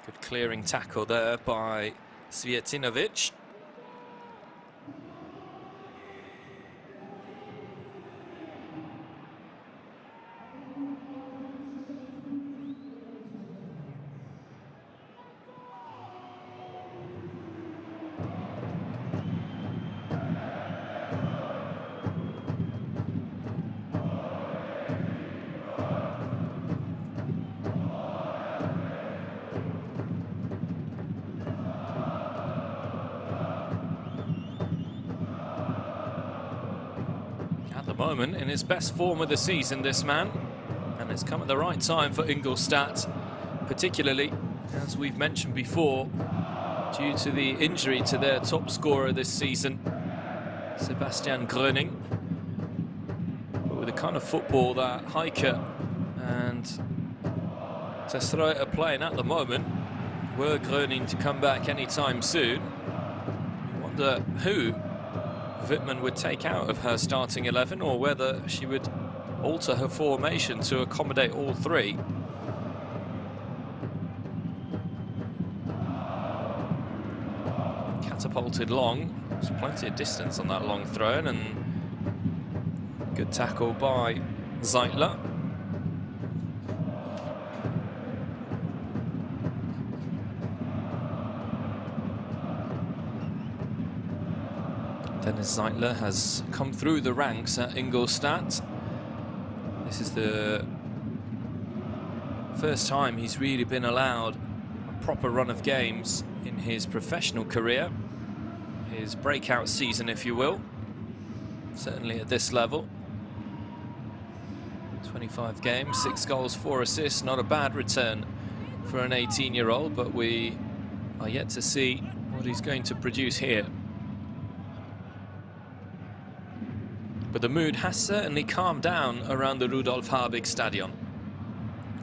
Good clearing tackle there by Svietinovic. At the moment, in his best form of the season, this man. And it's come at the right time for Ingolstadt, particularly, as we've mentioned before, due to the injury to their top scorer this season, Sebastian Gröning. But with the kind of football that Heike and Testreu are playing at the moment, were Gröning to come back anytime soon, you wonder who Wittmann would take out of her starting 11, or whether she would alter her formation to accommodate all three. Catapulted long. There's plenty of distance on that long throw, and good tackle by Zeitler. Dennis Zeitler has come through the ranks at Ingolstadt. This is the first time he's really been allowed a proper run of games in his professional career. His breakout season, if you will. Certainly at this level. 25 games, 6 goals, 4 assists. Not a bad return for an 18-year-old, but we are yet to see what he's going to produce here. But the mood has certainly calmed down around the Rudolf Habig Stadion.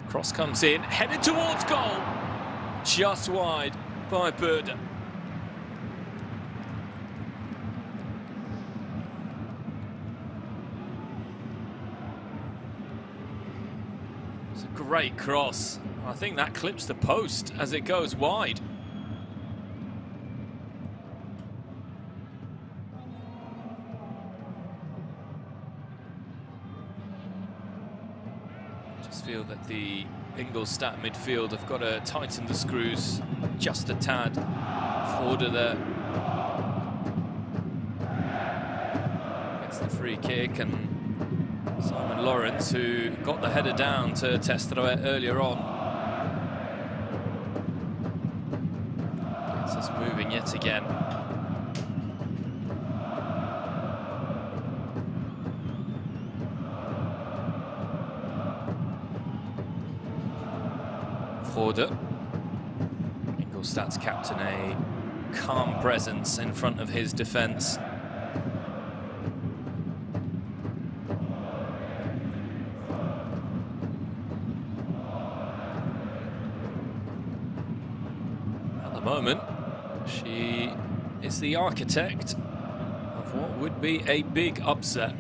Cross comes in, headed towards goal. Just wide by Böde. It's a great cross. I think that clips the post as it goes wide. Feel that the Ingolstadt midfield have got to tighten the screws just a tad. Forder there gets the free kick, and Simon Lawrence, who got the header down to Testreu earlier on, gets us moving yet again. Forder. Ingolstadt's captain, a calm presence in front of his defence. At the moment, she is the architect of what would be a big upset.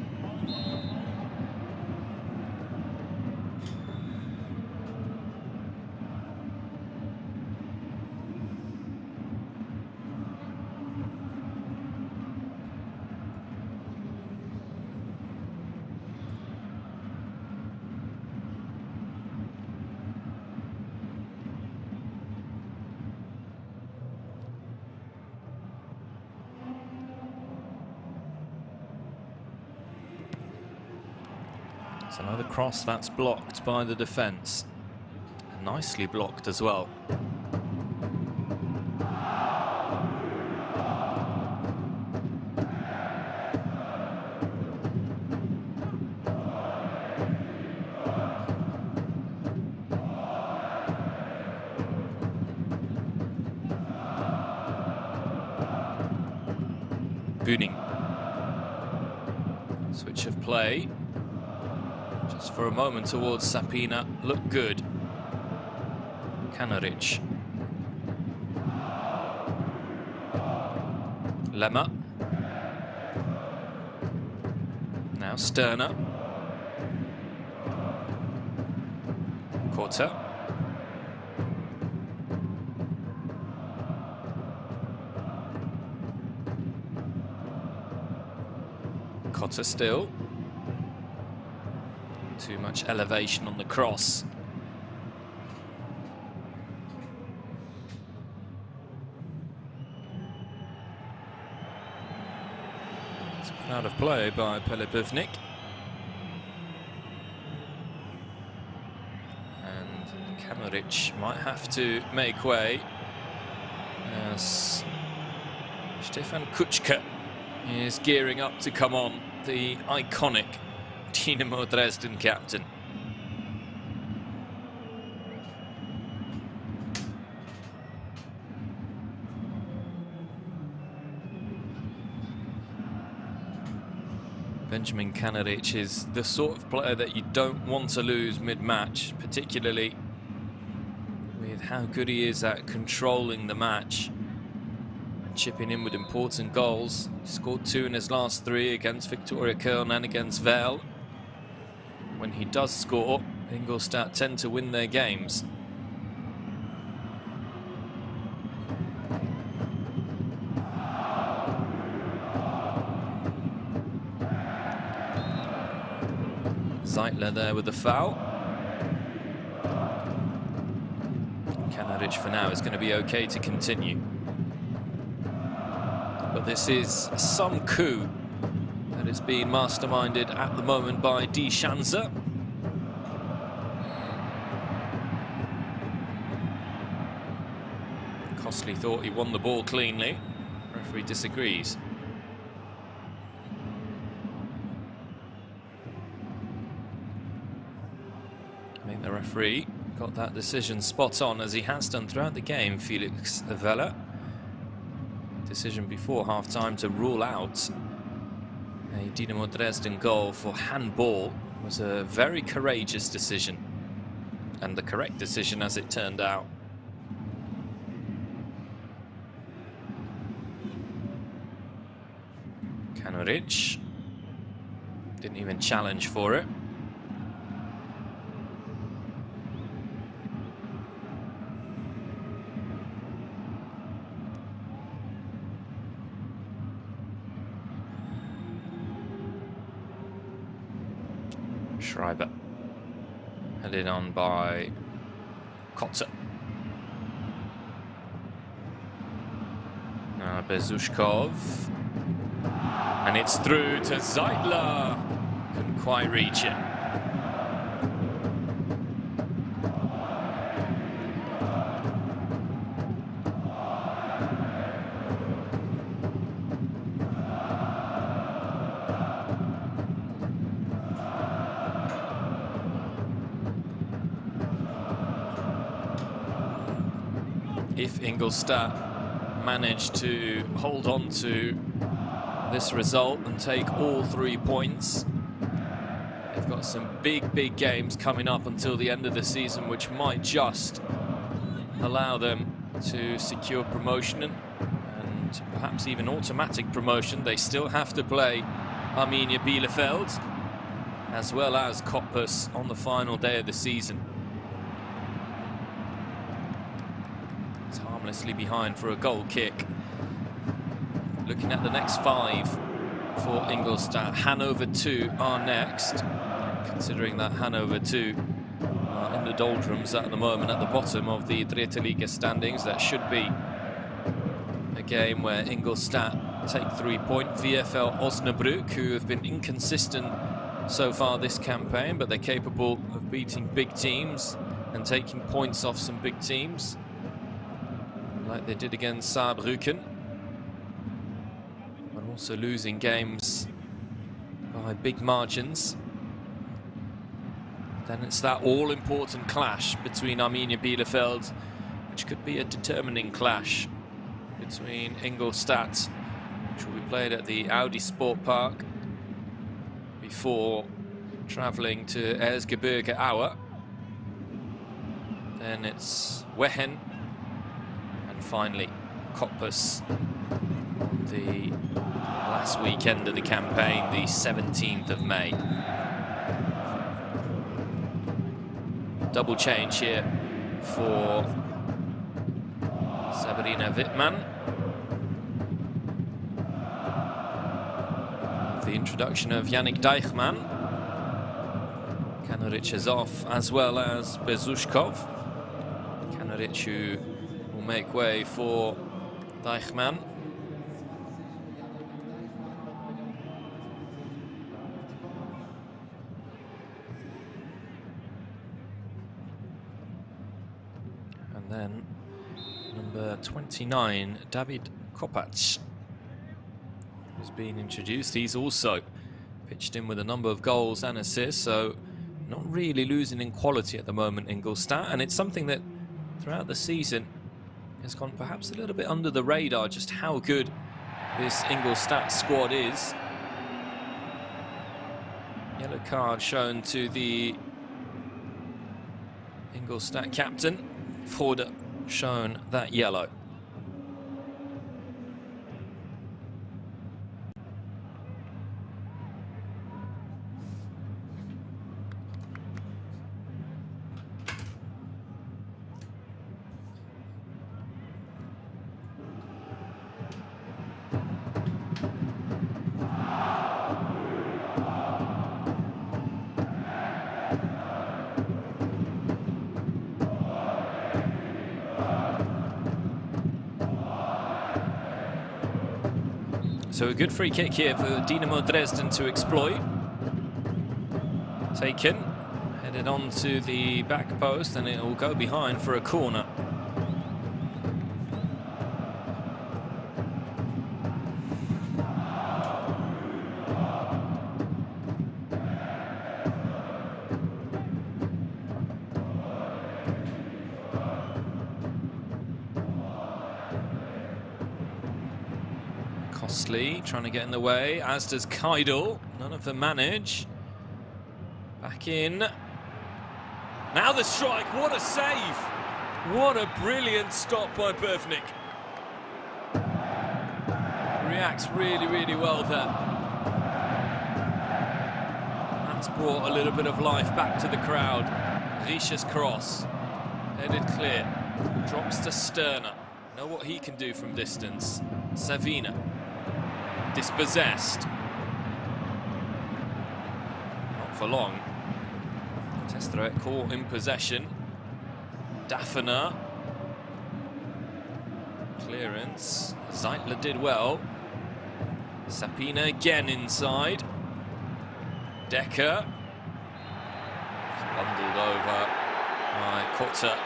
It's another cross that's blocked by the defence. Nicely blocked as well. Bühning. Switch of play. Just for a moment towards Sapina. Look good. Kanaric. Lemmer. Now Sterner. Korte. Korte still. Too much elevation on the cross. It's been out of play by Pelebivnik. And Kanaric might have to make way as Stefan Kuczka is gearing up to come on, the iconic Dynamo Dresden captain. Benjamin Kanaric is the sort of player that you don't want to lose mid-match, particularly with how good he is at controlling the match and chipping in with important goals. He scored 2 in his last 3 against Victoria Köln and against Werl. When he does score, Ingolstadt tend to win their games. Zeitler there with the foul. Kanaric for now is going to be okay to continue. But this is some coup that is being masterminded at the moment by Die Schanze. Costly thought he won the ball cleanly. Referee disagrees. I think the referee got that decision spot on, as he has done throughout the game, Felix Weller. Decision before half-time to rule out a Dynamo Dresden goal for handball was a very courageous decision, and the correct decision as it turned out. Kanaric didn't even challenge for it. Schreiber headed on by Korte. Now Bezushkov, and it's through to Zeitler. Couldn't quite reach it. If Ingolstadt manage to hold on to this result and take all 3 points, they've got some big games coming up until the end of the season, which might just allow them to secure promotion and perhaps even automatic promotion. They still have to play Arminia Bielefeld as well as Cottbus on the final day of the season. Harmlessly behind for a goal kick. Looking at the next 5 for Ingolstadt, Hanover 2 are next. Considering that Hanover 2 are in the doldrums at the moment at the bottom of the Dritte Liga standings, that should be a game where Ingolstadt take 3 points. VfL Osnabrück, who have been inconsistent so far this campaign, but they're capable of beating big teams and taking points off some big teams, like they did against Saarbrücken, but also losing games by big margins. Then it's that all-important clash between Arminia Bielefeld, which could be a determining clash between Ingolstadt, which will be played at the Audi Sport Park before travelling to Erzgebirge Aue. Then it's Wehen, and finally Koppers on the last weekend of the campaign, the 17th of May. Double change here for Sabrina Wittmann. The introduction of Yannick Deichmann. Kanaric is off, as well as Bezushkov. Kanaric, who will make way for Deichmann. And then number 29, David Kopac, has been introduced. He's also pitched in with a number of goals and assists, so not really losing in quality at the moment, Ingolstadt. And it's something that throughout the season has gone perhaps a little bit under the radar, just how good this Ingolstadt squad is. Yellow card shown to the Ingolstadt captain. Ford shown that yellow. So a good free kick here for Dynamo Dresden to exploit. Taken, headed on to the back post, and it will go behind for a corner. Costly trying to get in the way, as does Keidel. None of them manage. Back in. Now the strike. What a save! What a brilliant stop by Bovnik. Reacts really, really well there. That's brought a little bit of life back to the crowd. Riche's cross. Headed clear. Drops to Sterner. Know what he can do from distance. Savina. Dispossessed. Not for long. Testeret caught in possession. Daffner. Clearance. Zeitler did well. Sapina again inside. Decker. Bundled over by Kotter.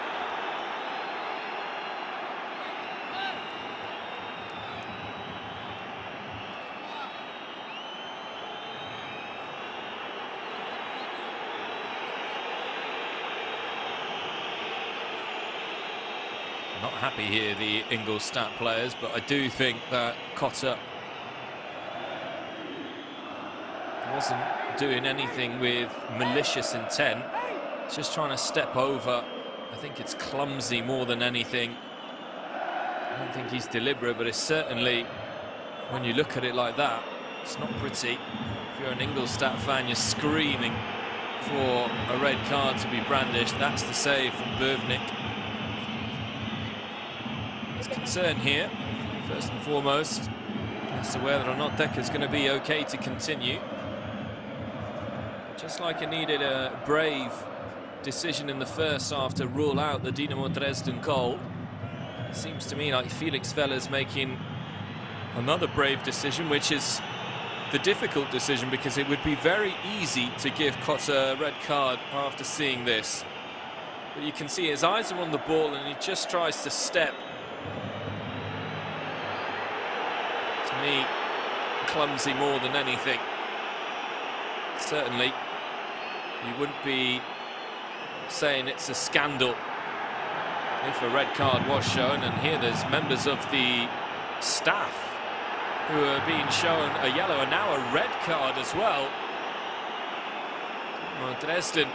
Not happy here, the Ingolstadt players, but I do think that Kotter wasn't doing anything with malicious intent. Just trying to step over. I think it's clumsy more than anything. I don't think he's deliberate, but it's certainly, when you look at it like that, it's not pretty. If you're an Ingolstadt fan, you're screaming for a red card to be brandished. That's the save from Bovnik. Concern here, first and foremost, as to whether or not Decker's going to be okay to continue. Just like it needed a brave decision in the first half to rule out the Dynamo Dresden goal, it seems to me like Felix Weller's making another brave decision, which is the difficult decision, because it would be very easy to give Kotter a red card after seeing this. But you can see his eyes are on the ball and he just tries to step. To me, clumsy more than anything. Certainly, you wouldn't be saying it's a scandal if a red card was shown. And here there's members of the staff who are being shown a yellow and now a red card as well. Dynamo Dresden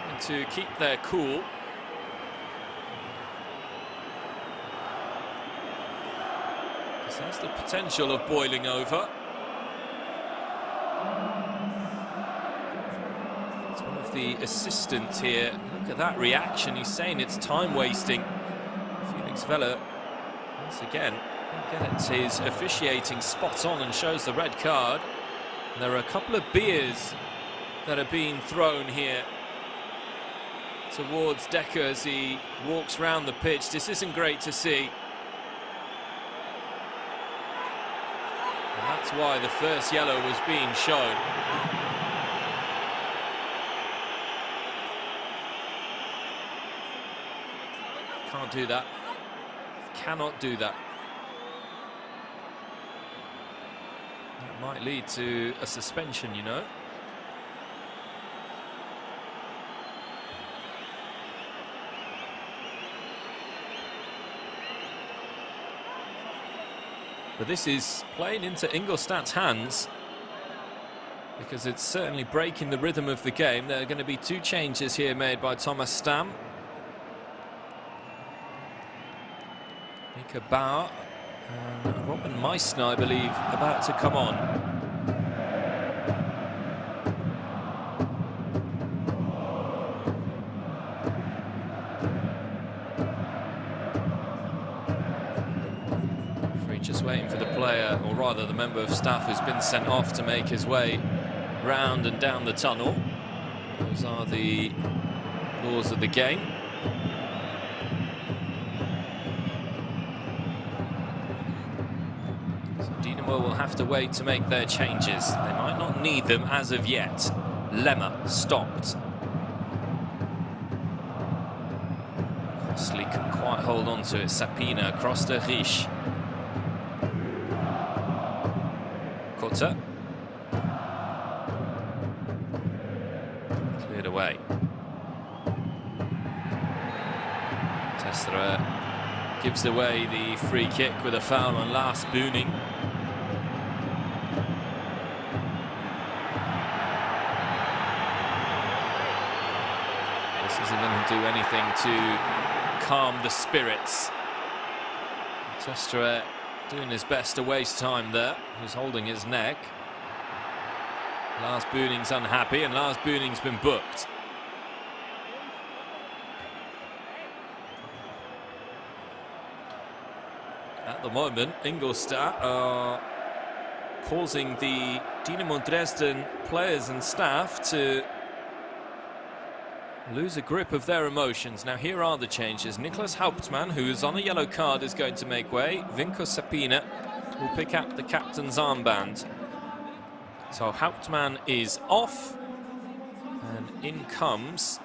having to keep their cool. This has the potential of boiling over. It's one of the assistants here. Look at that reaction. He's saying it's time wasting. Felix Vella, once again, gets his officiating spot on and shows the red card. And there are a couple of beers that are being thrown here towards Decker as he walks round the pitch. This isn't great to see. And that's why the first yellow was being shown. Can't do that. Cannot do that. That might lead to a suspension, you know. But this is playing into Ingolstadt's hands, because it's certainly breaking the rhythm of the game. There are going to be two changes here made by Thomas Stam. Mika Bauer and Robin Meissner, I believe, about to come on. Referee just waiting for the player, or rather the member of staff who's been sent off, to make his way round and down the tunnel. Those are the laws of the game. Will have to wait to make their changes. They might not need them as of yet. Lemmer stopped. Costly couldn't quite hold on to it. Sapina across to Risch. Kutter. Cleared away. Tessera gives away the free kick with a foul on Lars Buning. Isn't going to do anything to calm the spirits. Testra doing his best to waste time there. He's holding his neck. Lars Buning's unhappy, and Lars Buning's been booked. At the moment, Ingolstadt are causing the Dynamo Dresden players and staff to lose a grip of their emotions. Now here are the changes. Niklas Hauptmann, who's on a yellow card, is going to make way. Vinko Sapina will pick up the captain's armband. So Hauptmann is off, and in comes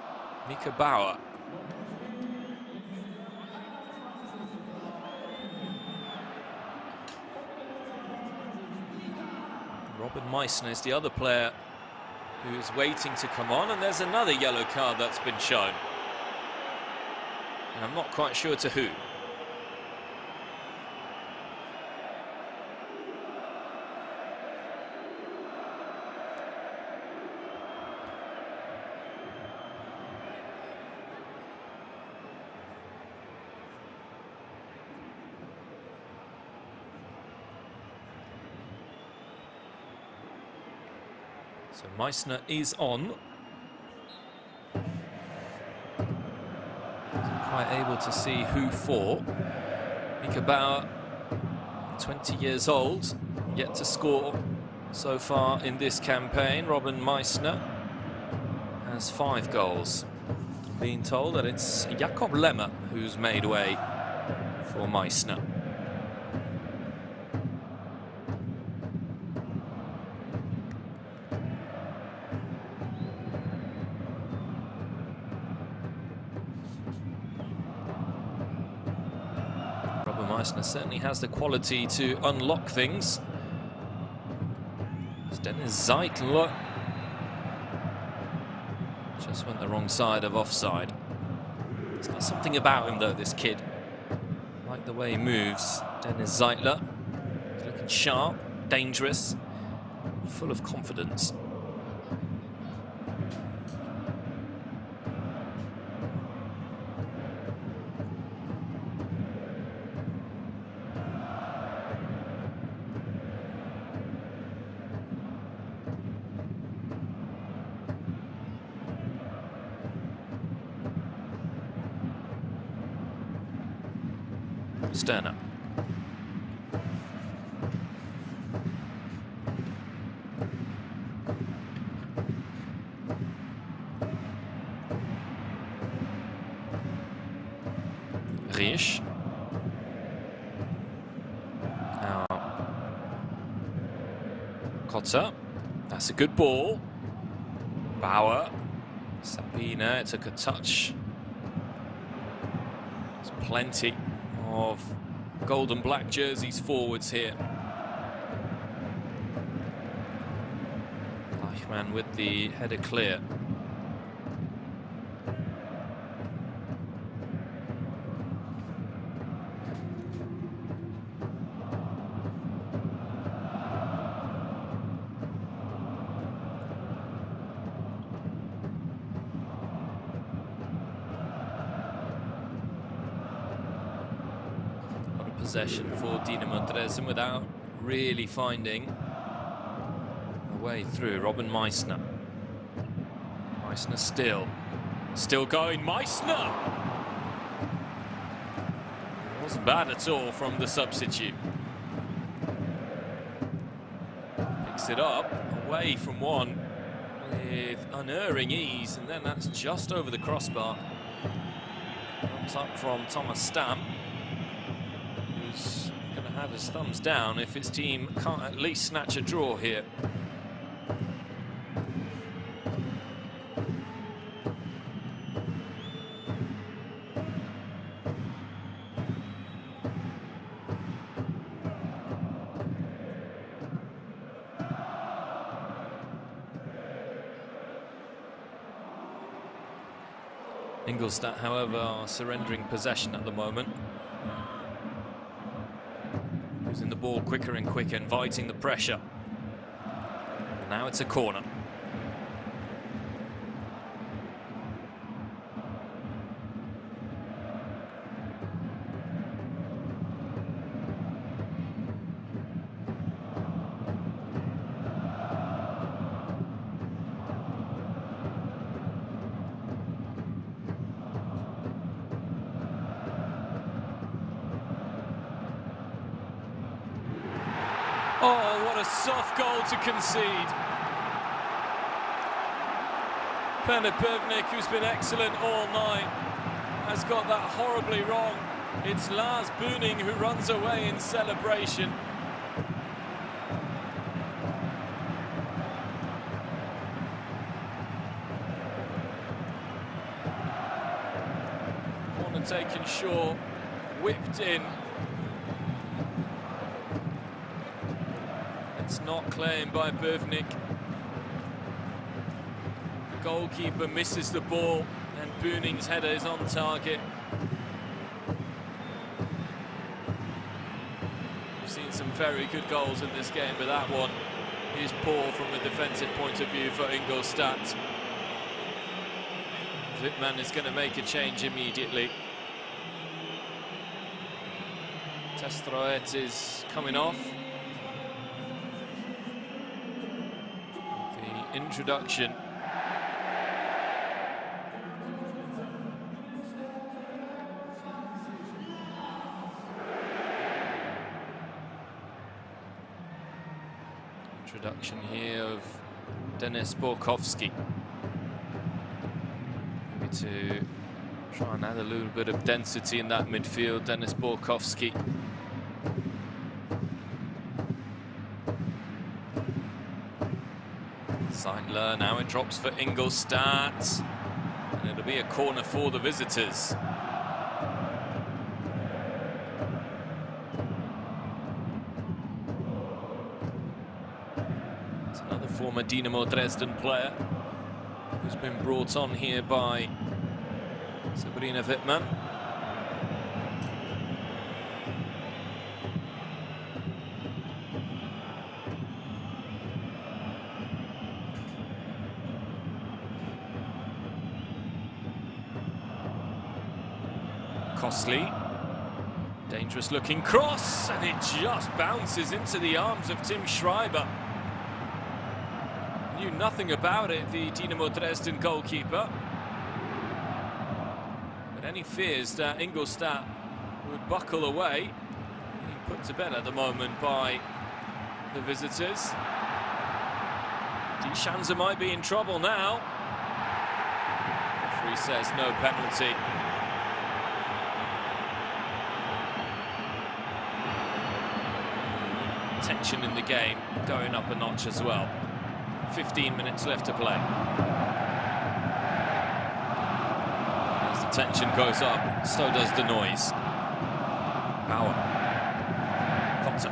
Mika Bauer. Robin Meissner is the other player who's waiting to come on, and there's another yellow card that's been shown. And I'm not quite sure to who. So Meissner is on. Wasn't quite able to see who for. Mika Bauer, 20 years old, yet to score so far in this campaign. Robin Meissner has 5 goals. I'm being told that it's Jakob Lemmer who's made way for Meissner. Meissner certainly has the quality to unlock things. It's Dennis Zeitler. Just went the wrong side of offside. He's got something about him though, this kid. I like the way he moves. Dennis Zeitler. sharp, dangerous, full of confidence. Sterner. Riesch. Now, Kotzer. That's a good ball. Bauer. Sabina, it took a touch. There's plenty of gold and black jerseys forwards here. Eichmann with the header clear. Possession for Dynamo Dresden without really finding a way through. Robin Meissner. Meissner still going. Meissner! Wasn't bad at all from the substitute. Picks it up, away from one with unerring ease, and then that's just over the crossbar. Comes up from Thomas Stam. Who's going to have his thumbs down if his team can't at least snatch a draw here. Ingolstadt, however, are surrendering possession at the moment. Losing the ball quicker and quicker, inviting the pressure. And now it's a corner. Oh, what a soft goal to concede. Penepevnik, who's been excellent all night, has got that horribly wrong. It's Lars Bühning who runs away in celebration. Corner taken short, whipped in. It's not claimed by Bövnik. The goalkeeper misses the ball and Bühning's header is on target. We've seen some very good goals in this game, but that one is poor from a defensive point of view for Ingolstadt. Wittmann is going to make a change immediately. Testroet is coming off. Introduction. Introduction here of Denis Borkowski. Maybe to try and add a little bit of density in that midfield. Denis Borkowski. Seidler, now it drops for Ingolstadt, and it'll be a corner for the visitors. It's another former Dynamo Dresden player who's been brought on here by Sabrina Wittmann. Costly. Dangerous looking cross, and it just bounces into the arms of Tim Schreiber. Knew nothing about it, the Dynamo Dresden goalkeeper. But any fears that Ingolstadt would buckle away, being put to bed at the moment by the visitors. Schanzer might be in trouble now. Referee says no penalty. Tension in the game going up a notch as well. 15 minutes left to play. As the tension goes up, so does the noise. Bauer. Kotter.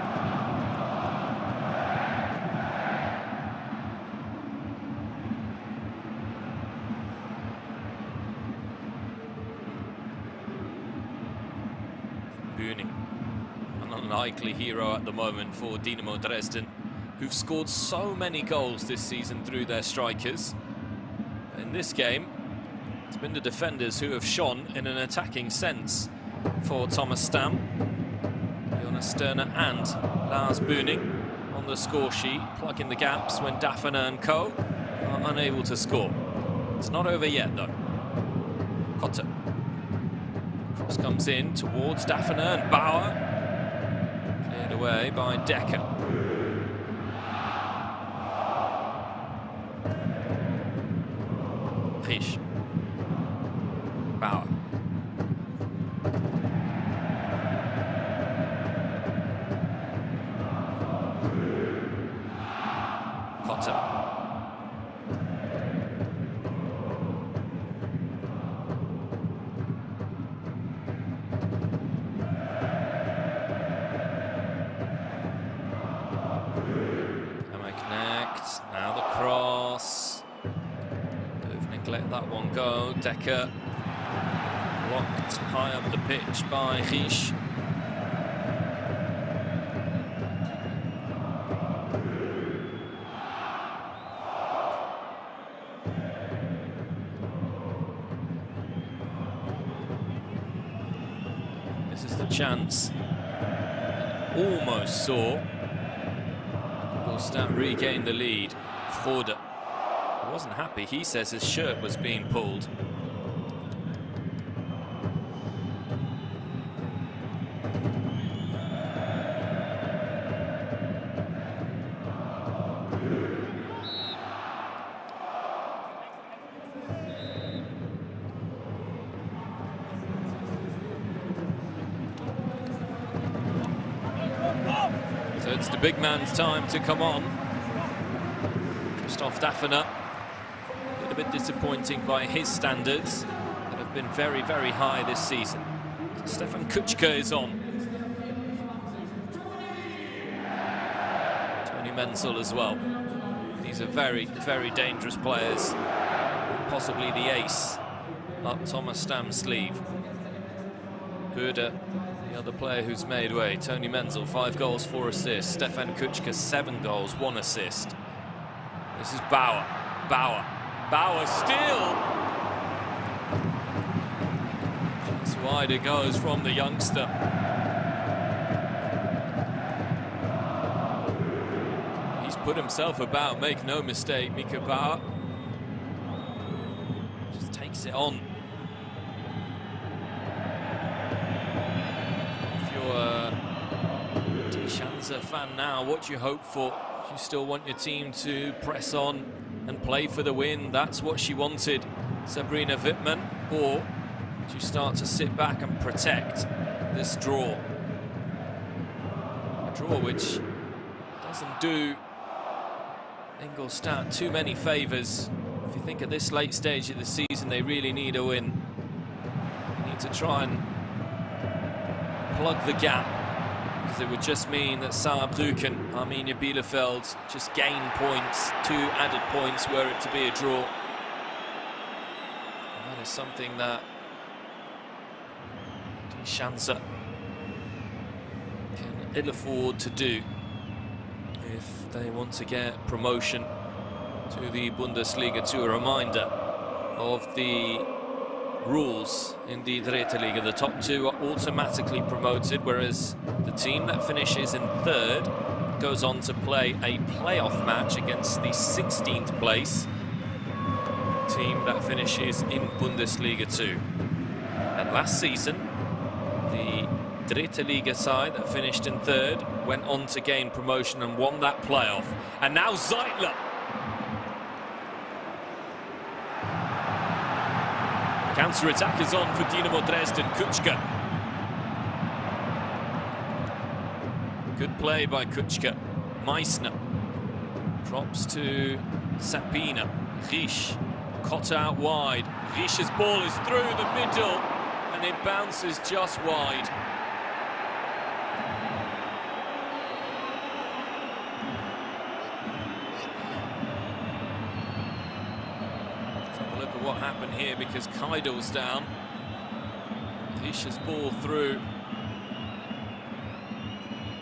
Bühning. An unlikely hero at the moment for Dynamo Dresden, who've scored so many goals this season through their strikers. In this game, it's been the defenders who have shone in an attacking sense for Thomas Stam, Jonas Sterner and Lars Bühning on the score sheet, plugging the gaps when Daffner and co are unable to score. It's not over yet though. Kotter. Cross comes in towards Daffner and Bauer. Cleared away by Decker. Fisch. Bauer. Kotter. Connect. Now the cross. Let that one go. Decker blocked high up the pitch by Fisch. This is the chance. Almost saw Ingolstadt regain the lead. Frode wasn't happy. He says his shirt was being pulled. So it's the big man's time to come on. Christoph Daffner. A bit disappointing by his standards that have been very, very high this season. Stefan Kuchka is on. Tony Menzel as well. These are very, very dangerous players. Possibly the ace up Thomas Stam's sleeve. Buda, the other player who's made way. Tony Menzel, 5 goals, 4 assists. Stefan Kuchka, 7 goals, 1 assist. This is Bauer. Bauer. Bauer still. Just wide it goes from the youngster. He's put himself about, make no mistake, Mika Bauer. Just takes it on. If you're a Schanzer fan now, what do you hope for? Do you still want your team to press on and play for the win? That's what she wanted, Sabrina Wittmann. Or do you start to sit back and protect this draw? A draw which doesn't do Ingolstadt too many favours. If you think at this late stage of the season they really need a win, they need to try and plug the gap, because it would just mean that Saarbrücken, Arminia Bielefeld just gain points, 2 added points were it to be a draw. And that is something that Schanzer can ill afford to do if they want to get promotion to the Bundesliga. To a reminder of the rules in the Dritte The top two are automatically promoted, whereas the team that finishes in third goes on to play a playoff match against the 16th place team that finishes in Bundesliga 2. And last season, the Dritte side that finished in third went on to gain promotion and won that playoff. And now Zeitler. Counter-attack is on for Dynamo Dresden. Kuchka. Good play by Kuchka. Meissner drops to Sapina. Risch. Cotta out wide. Risch's ball is through the middle and it bounces just wide. Let's have a look at what happened here, because Keidel's down. Risch's ball through.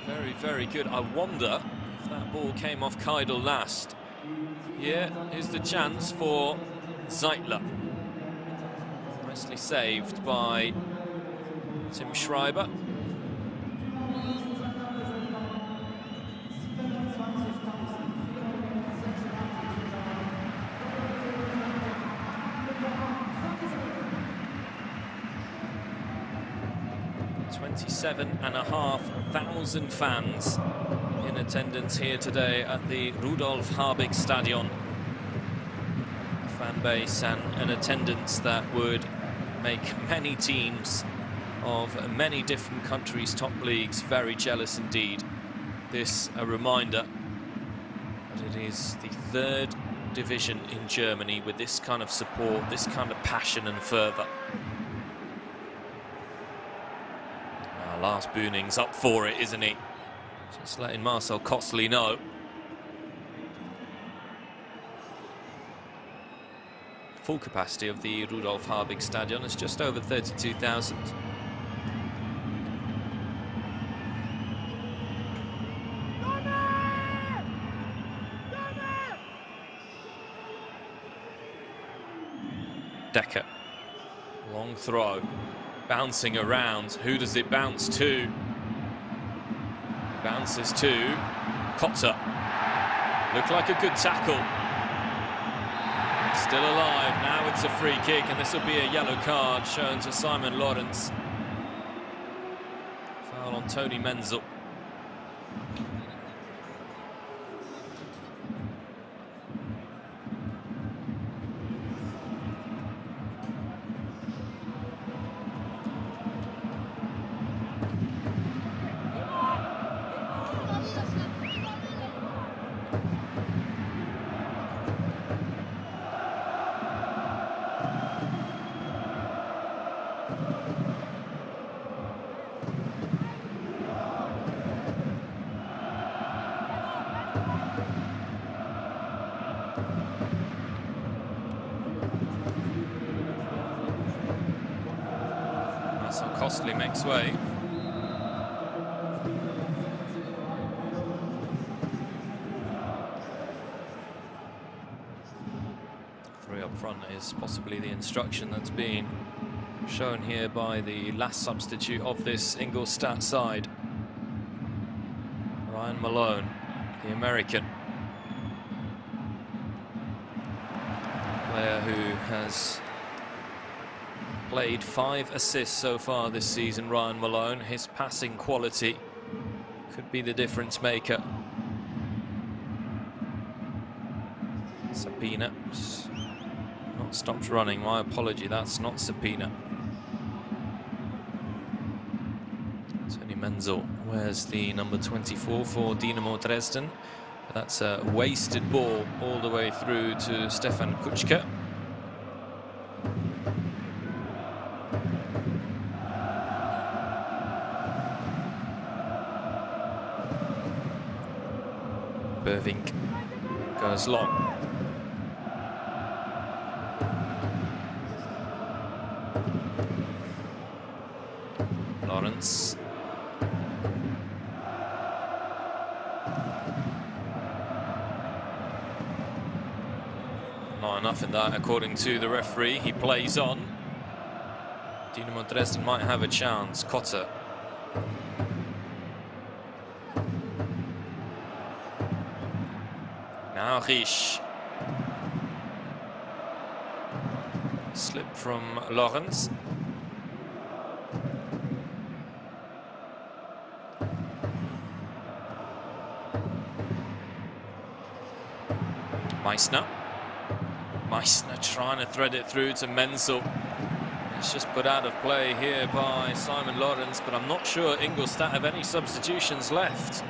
Very, very good. I wonder if that ball came off Keidel last. Yeah, here's the chance for Zeitler. Nicely saved by Tim Schreiber. $27,500 fans in attendance here today at the Rudolf Habig Stadion. A fan base and an attendance that would make many teams of many different countries' top leagues very jealous indeed. This a reminder that it is the third division in Germany with this kind of support, this kind of passion and fervour. Lars Booning's up for it, isn't he? Just letting Marcel Kostley know. Full capacity of the Rudolf Habig Stadion is just over 32,000. Decker. Long throw. Bouncing around. Who does it bounce to? Bounces to Cotta. Looked like a good tackle. Still alive. Now it's a free kick, and this will be a yellow card shown to Simon Lawrence. Foul on Tony Menzel. Costly makes way. Three up front is possibly the instruction that's being shown here by the last substitute of this Ingolstadt side. Ryan Malone, the American. Player who has played 5 assists so far this season, Ryan Malone. His passing quality could be the difference maker. Sapina not stopped running. My apology, that's not Sapina. Tony Menzel wears the number 24 for Dynamo Dresden. But that's a wasted ball all the way through to Stefan Kuchka. Bervink goes long. Lawrence. Not enough in that, according to the referee. He plays on. Dynamo Dresden might have a chance. Kotter. Now Risch. Slip from Lorenz. Meissner trying to thread it through to Menzel. It's just put out of play here by Simon Lorenz, but I'm not sure Ingolstadt have any substitutions left.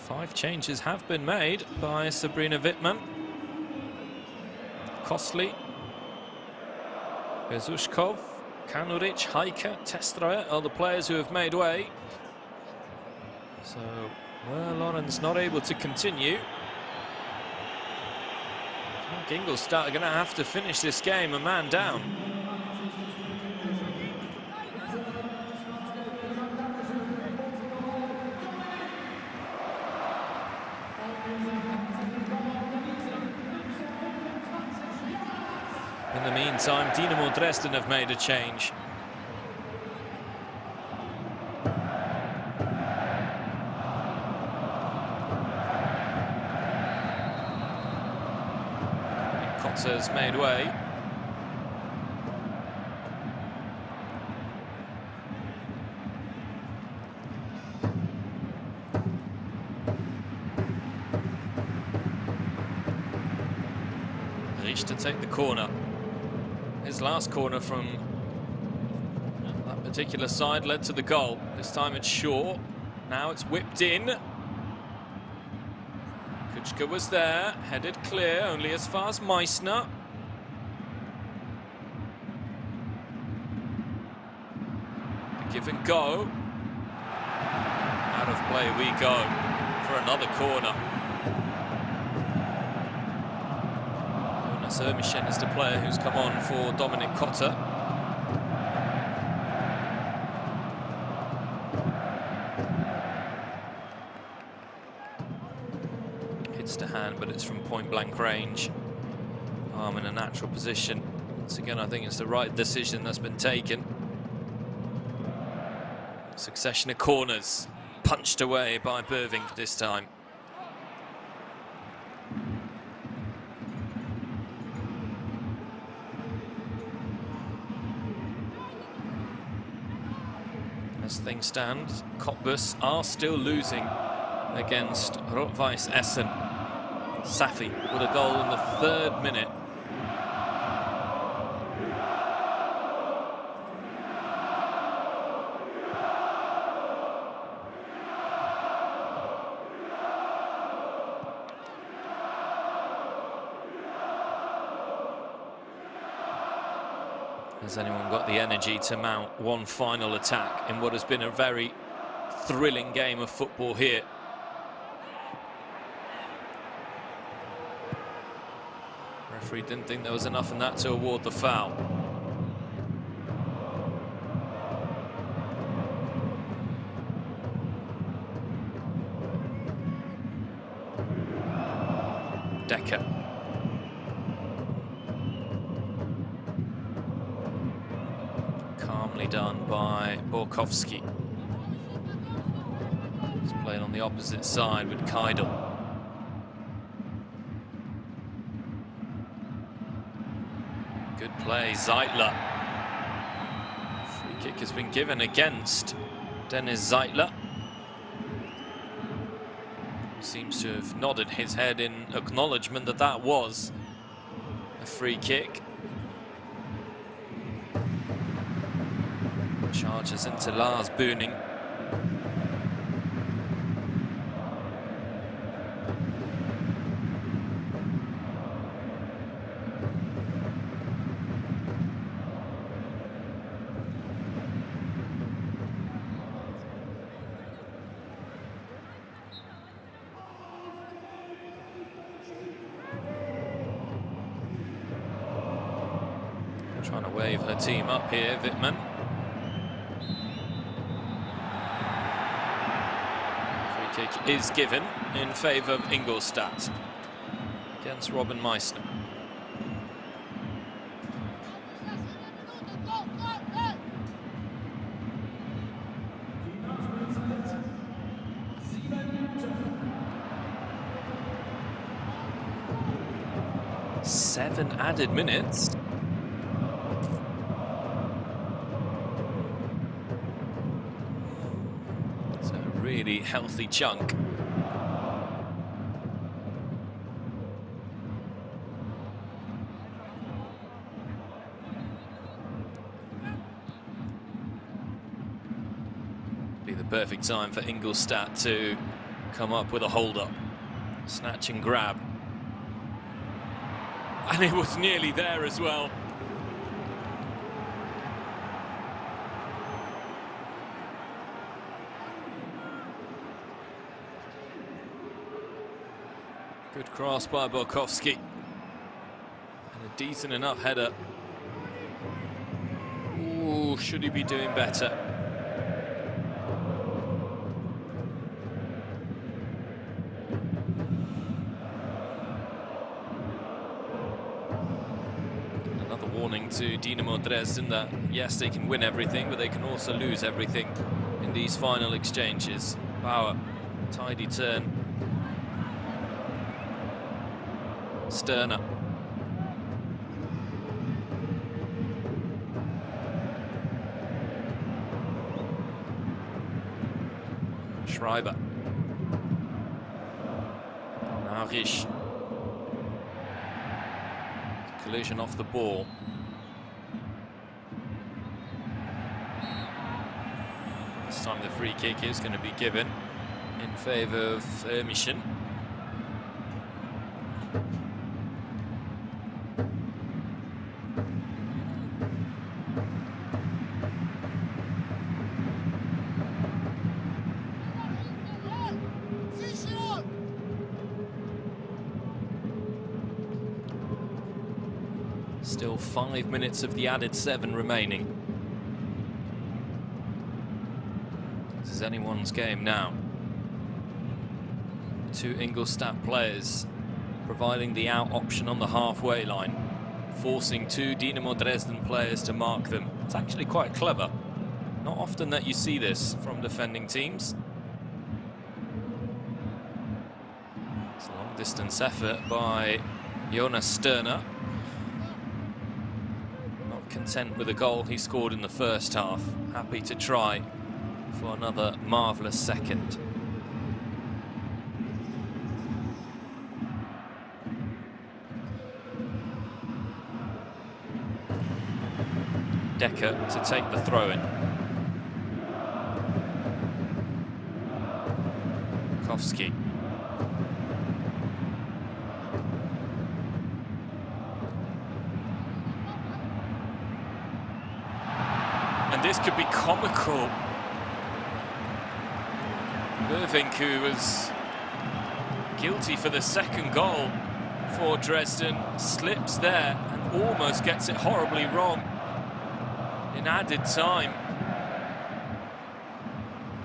Five changes have been made by Sabrina Wittmann. Kostli, Bezushkov, Kanuric, Heike, Testreuer are the players who have made way. So, well, Lorenz not able to continue. I think Ingolstadt are going to have to finish this game a man down. In the meantime, Dynamo Dresden have made a change. Kotter's made way. Risch to take the corner. His last corner from that particular side led to the goal. This time it's Shaw. Now it's whipped in. Kuchka was there, headed clear, only as far as Meissner. Give and go. Out of play we go for another corner. Sermishen is the player who's come on for Dominic Kotter. Hits to hand, but it's from point-blank range. Arm in a natural position. Once again, I think it's the right decision that's been taken. Succession of corners, punched away by Bøving this time. As things stand, Cottbus are still losing against Rot-Weiss Essen. Safi with a goal in the 3rd minute. Has anyone got the energy to mount one final attack in what has been a very thrilling game of football here? Referee didn't think there was enough in that to award the foul. Decker. Calmly done by Borkowski. He's playing on the opposite side with Keidel. Good play, Zeitler. Free kick has been given against Dennis Zeitler. Seems to have nodded his head in acknowledgement that that was a free kick. Charges into Lars Bøving. Trying to wave her team up here, Wittmann. Free kick is given in favour of Ingolstadt against Robin Meissner. Seven added minutes. It's a really healthy chunk. Be the perfect time for Ingolstadt to come up with a hold-up. Snatch and grab. And it was nearly there as well. Good cross by Borkowski. And a decent enough header. Ooh, should he be doing better? Warning to Dynamo Dresden that yes, they can win everything, but they can also lose everything in these final exchanges. Bauer, tidy turn. Sterner. Schreiber. Narisch. Collision off the ball. This time the free kick is going to be given in favour of Ömischen. Still 5 minutes of the added 7 remaining. This is anyone's game now. Two Ingolstadt players providing the out option on the halfway line, forcing two Dynamo Dresden players to mark them. It's actually quite clever. Not often that you see this from defending teams. It's a long distance effort by Jonas Sterner. Content with the goal he scored in the first half. Happy to try for another marvellous second. Decker to take the throw-in. Kowski. And this could be comical. Irving, who was guilty for the second goal for Dresden, slips there and almost gets it horribly wrong in added time.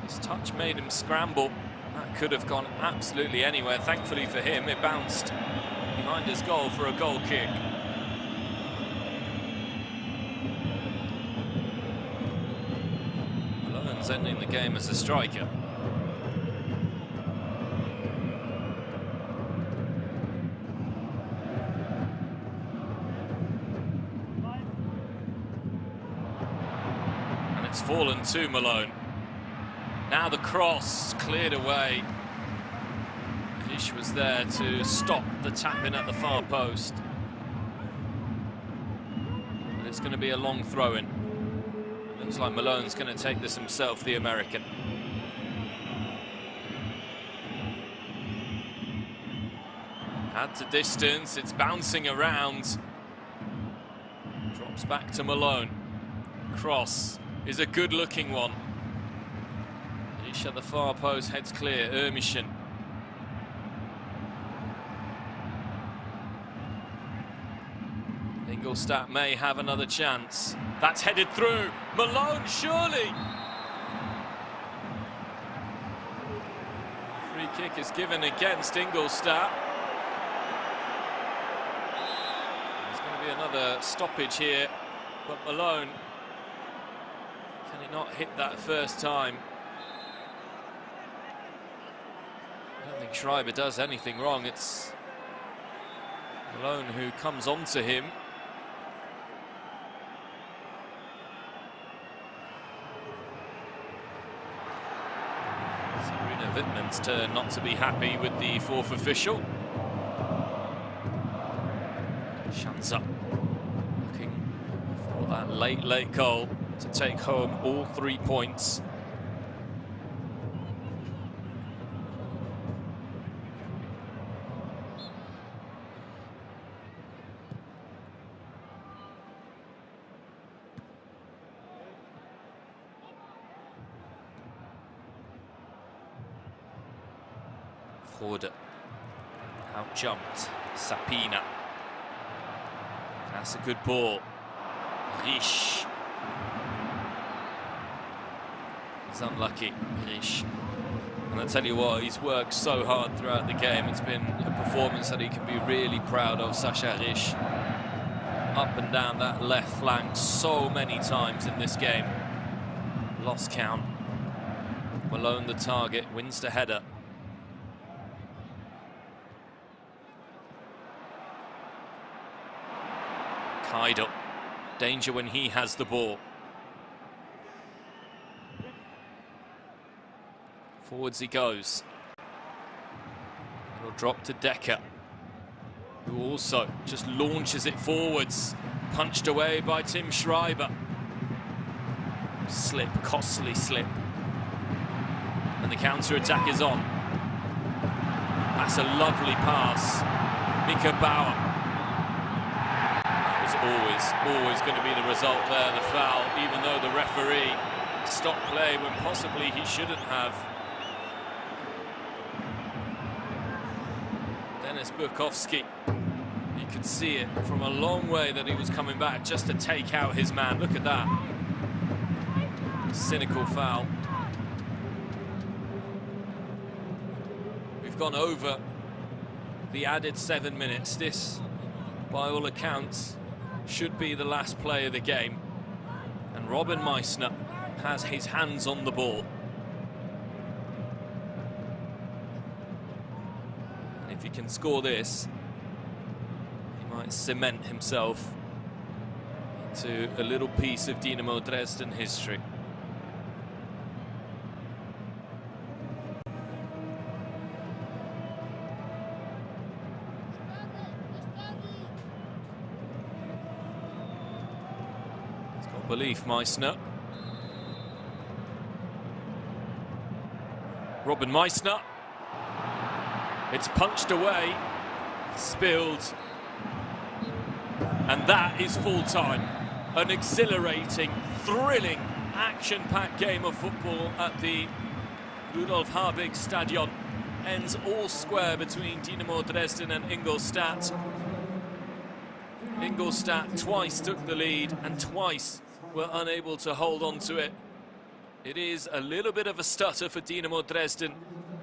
His touch made him scramble. That could have gone absolutely anywhere. Thankfully for him, it bounced behind his goal for a goal kick. Ending the game as a striker. And it's fallen to Malone. Now the cross cleared away. Ish was there to stop the tap-in at the far post. But it's going to be a long throw-in. Looks like Malone's going to take this himself, the American. Add to distance, it's bouncing around. Drops back to Malone. Cross is a good-looking one. Ish at the far post, heads clear, Ömischen. Ingolstadt may have another chance. That's headed through. Malone, surely. Free kick is given against Ingolstadt. There's going to be another stoppage here, but Malone, can he not hit that first time? I don't think Schreiber does anything wrong. It's Malone who comes onto him. Serena Wittmann's turn not to be happy with the fourth official. Schanzer looking for that late goal to take home all 3 points. Rode out-jumped Sapina. That's a good ball. Risch. He's unlucky, Risch. And I tell you what, he's worked so hard throughout the game. It's been a performance that he can be really proud of, Sascha Risch. Up and down that left flank so many times in this game. Lost count. Malone the target, wins the header. Keidel, danger when he has the ball. Forwards he goes. It'll drop to Decker, who also just launches it forwards. Punched away by Tim Schreiber. Slip, costly slip. And the counter-attack is on. That's a lovely pass. Mika Bauer. Always going to be the result there, the foul, even though the referee stopped play when possibly he shouldn't have. Denis Burkowski, you could see it from a long way that he was coming back just to take out his man. Look at that. Cynical foul. We've gone over the added 7 minutes. This, by all accounts, should be the last play of the game, and Robin Meissner has his hands on the ball. And if he can score this, he might cement himself into a little piece of Dynamo Dresden history. Belief, Meissner. Robin Meissner. It's punched away, spilled, and that is full time. An exhilarating, thrilling, action-packed game of football at the Rudolf Habig Stadion. Ends all square between Dynamo Dresden and Ingolstadt. Ingolstadt twice took the lead and twice were unable to hold on to it. It is a little bit of a stutter for Dynamo Dresden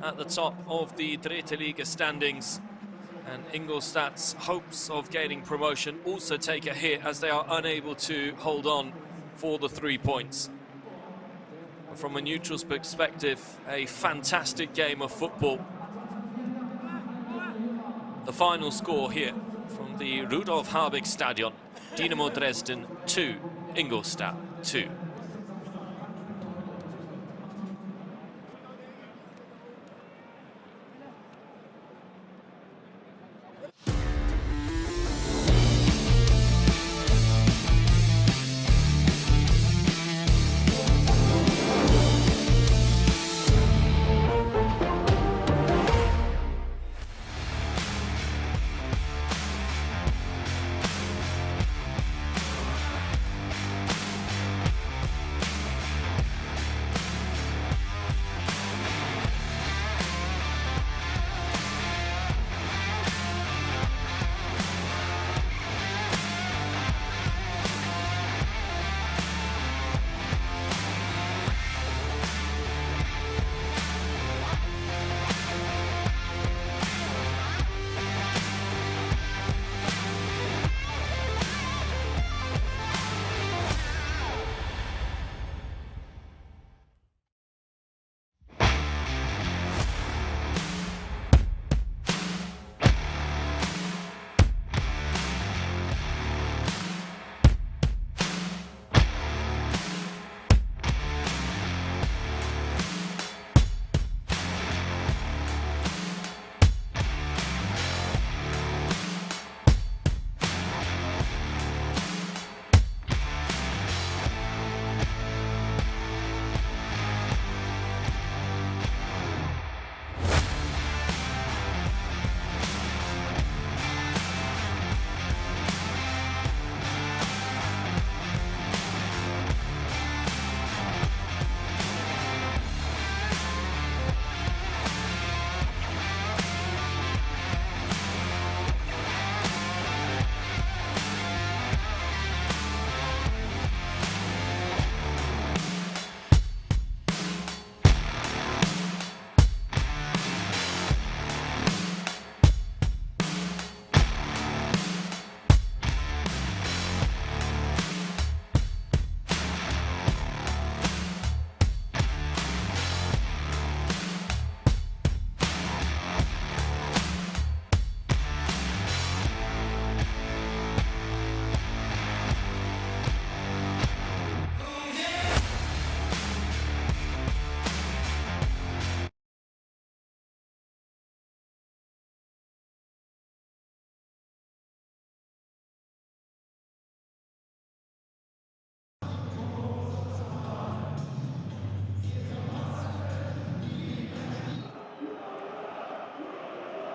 at the top of the Dritte Liga standings, and Ingolstadt's hopes of gaining promotion also take a hit as they are unable to hold on for the 3 points. From a neutral's perspective, a fantastic game of football. The final score here from the Rudolf Habig Stadion: Dynamo Dresden 2, Ingolstadt 2.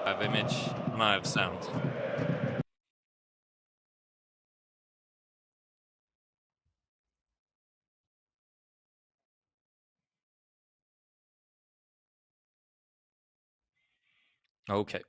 Live image, live sound. Okay.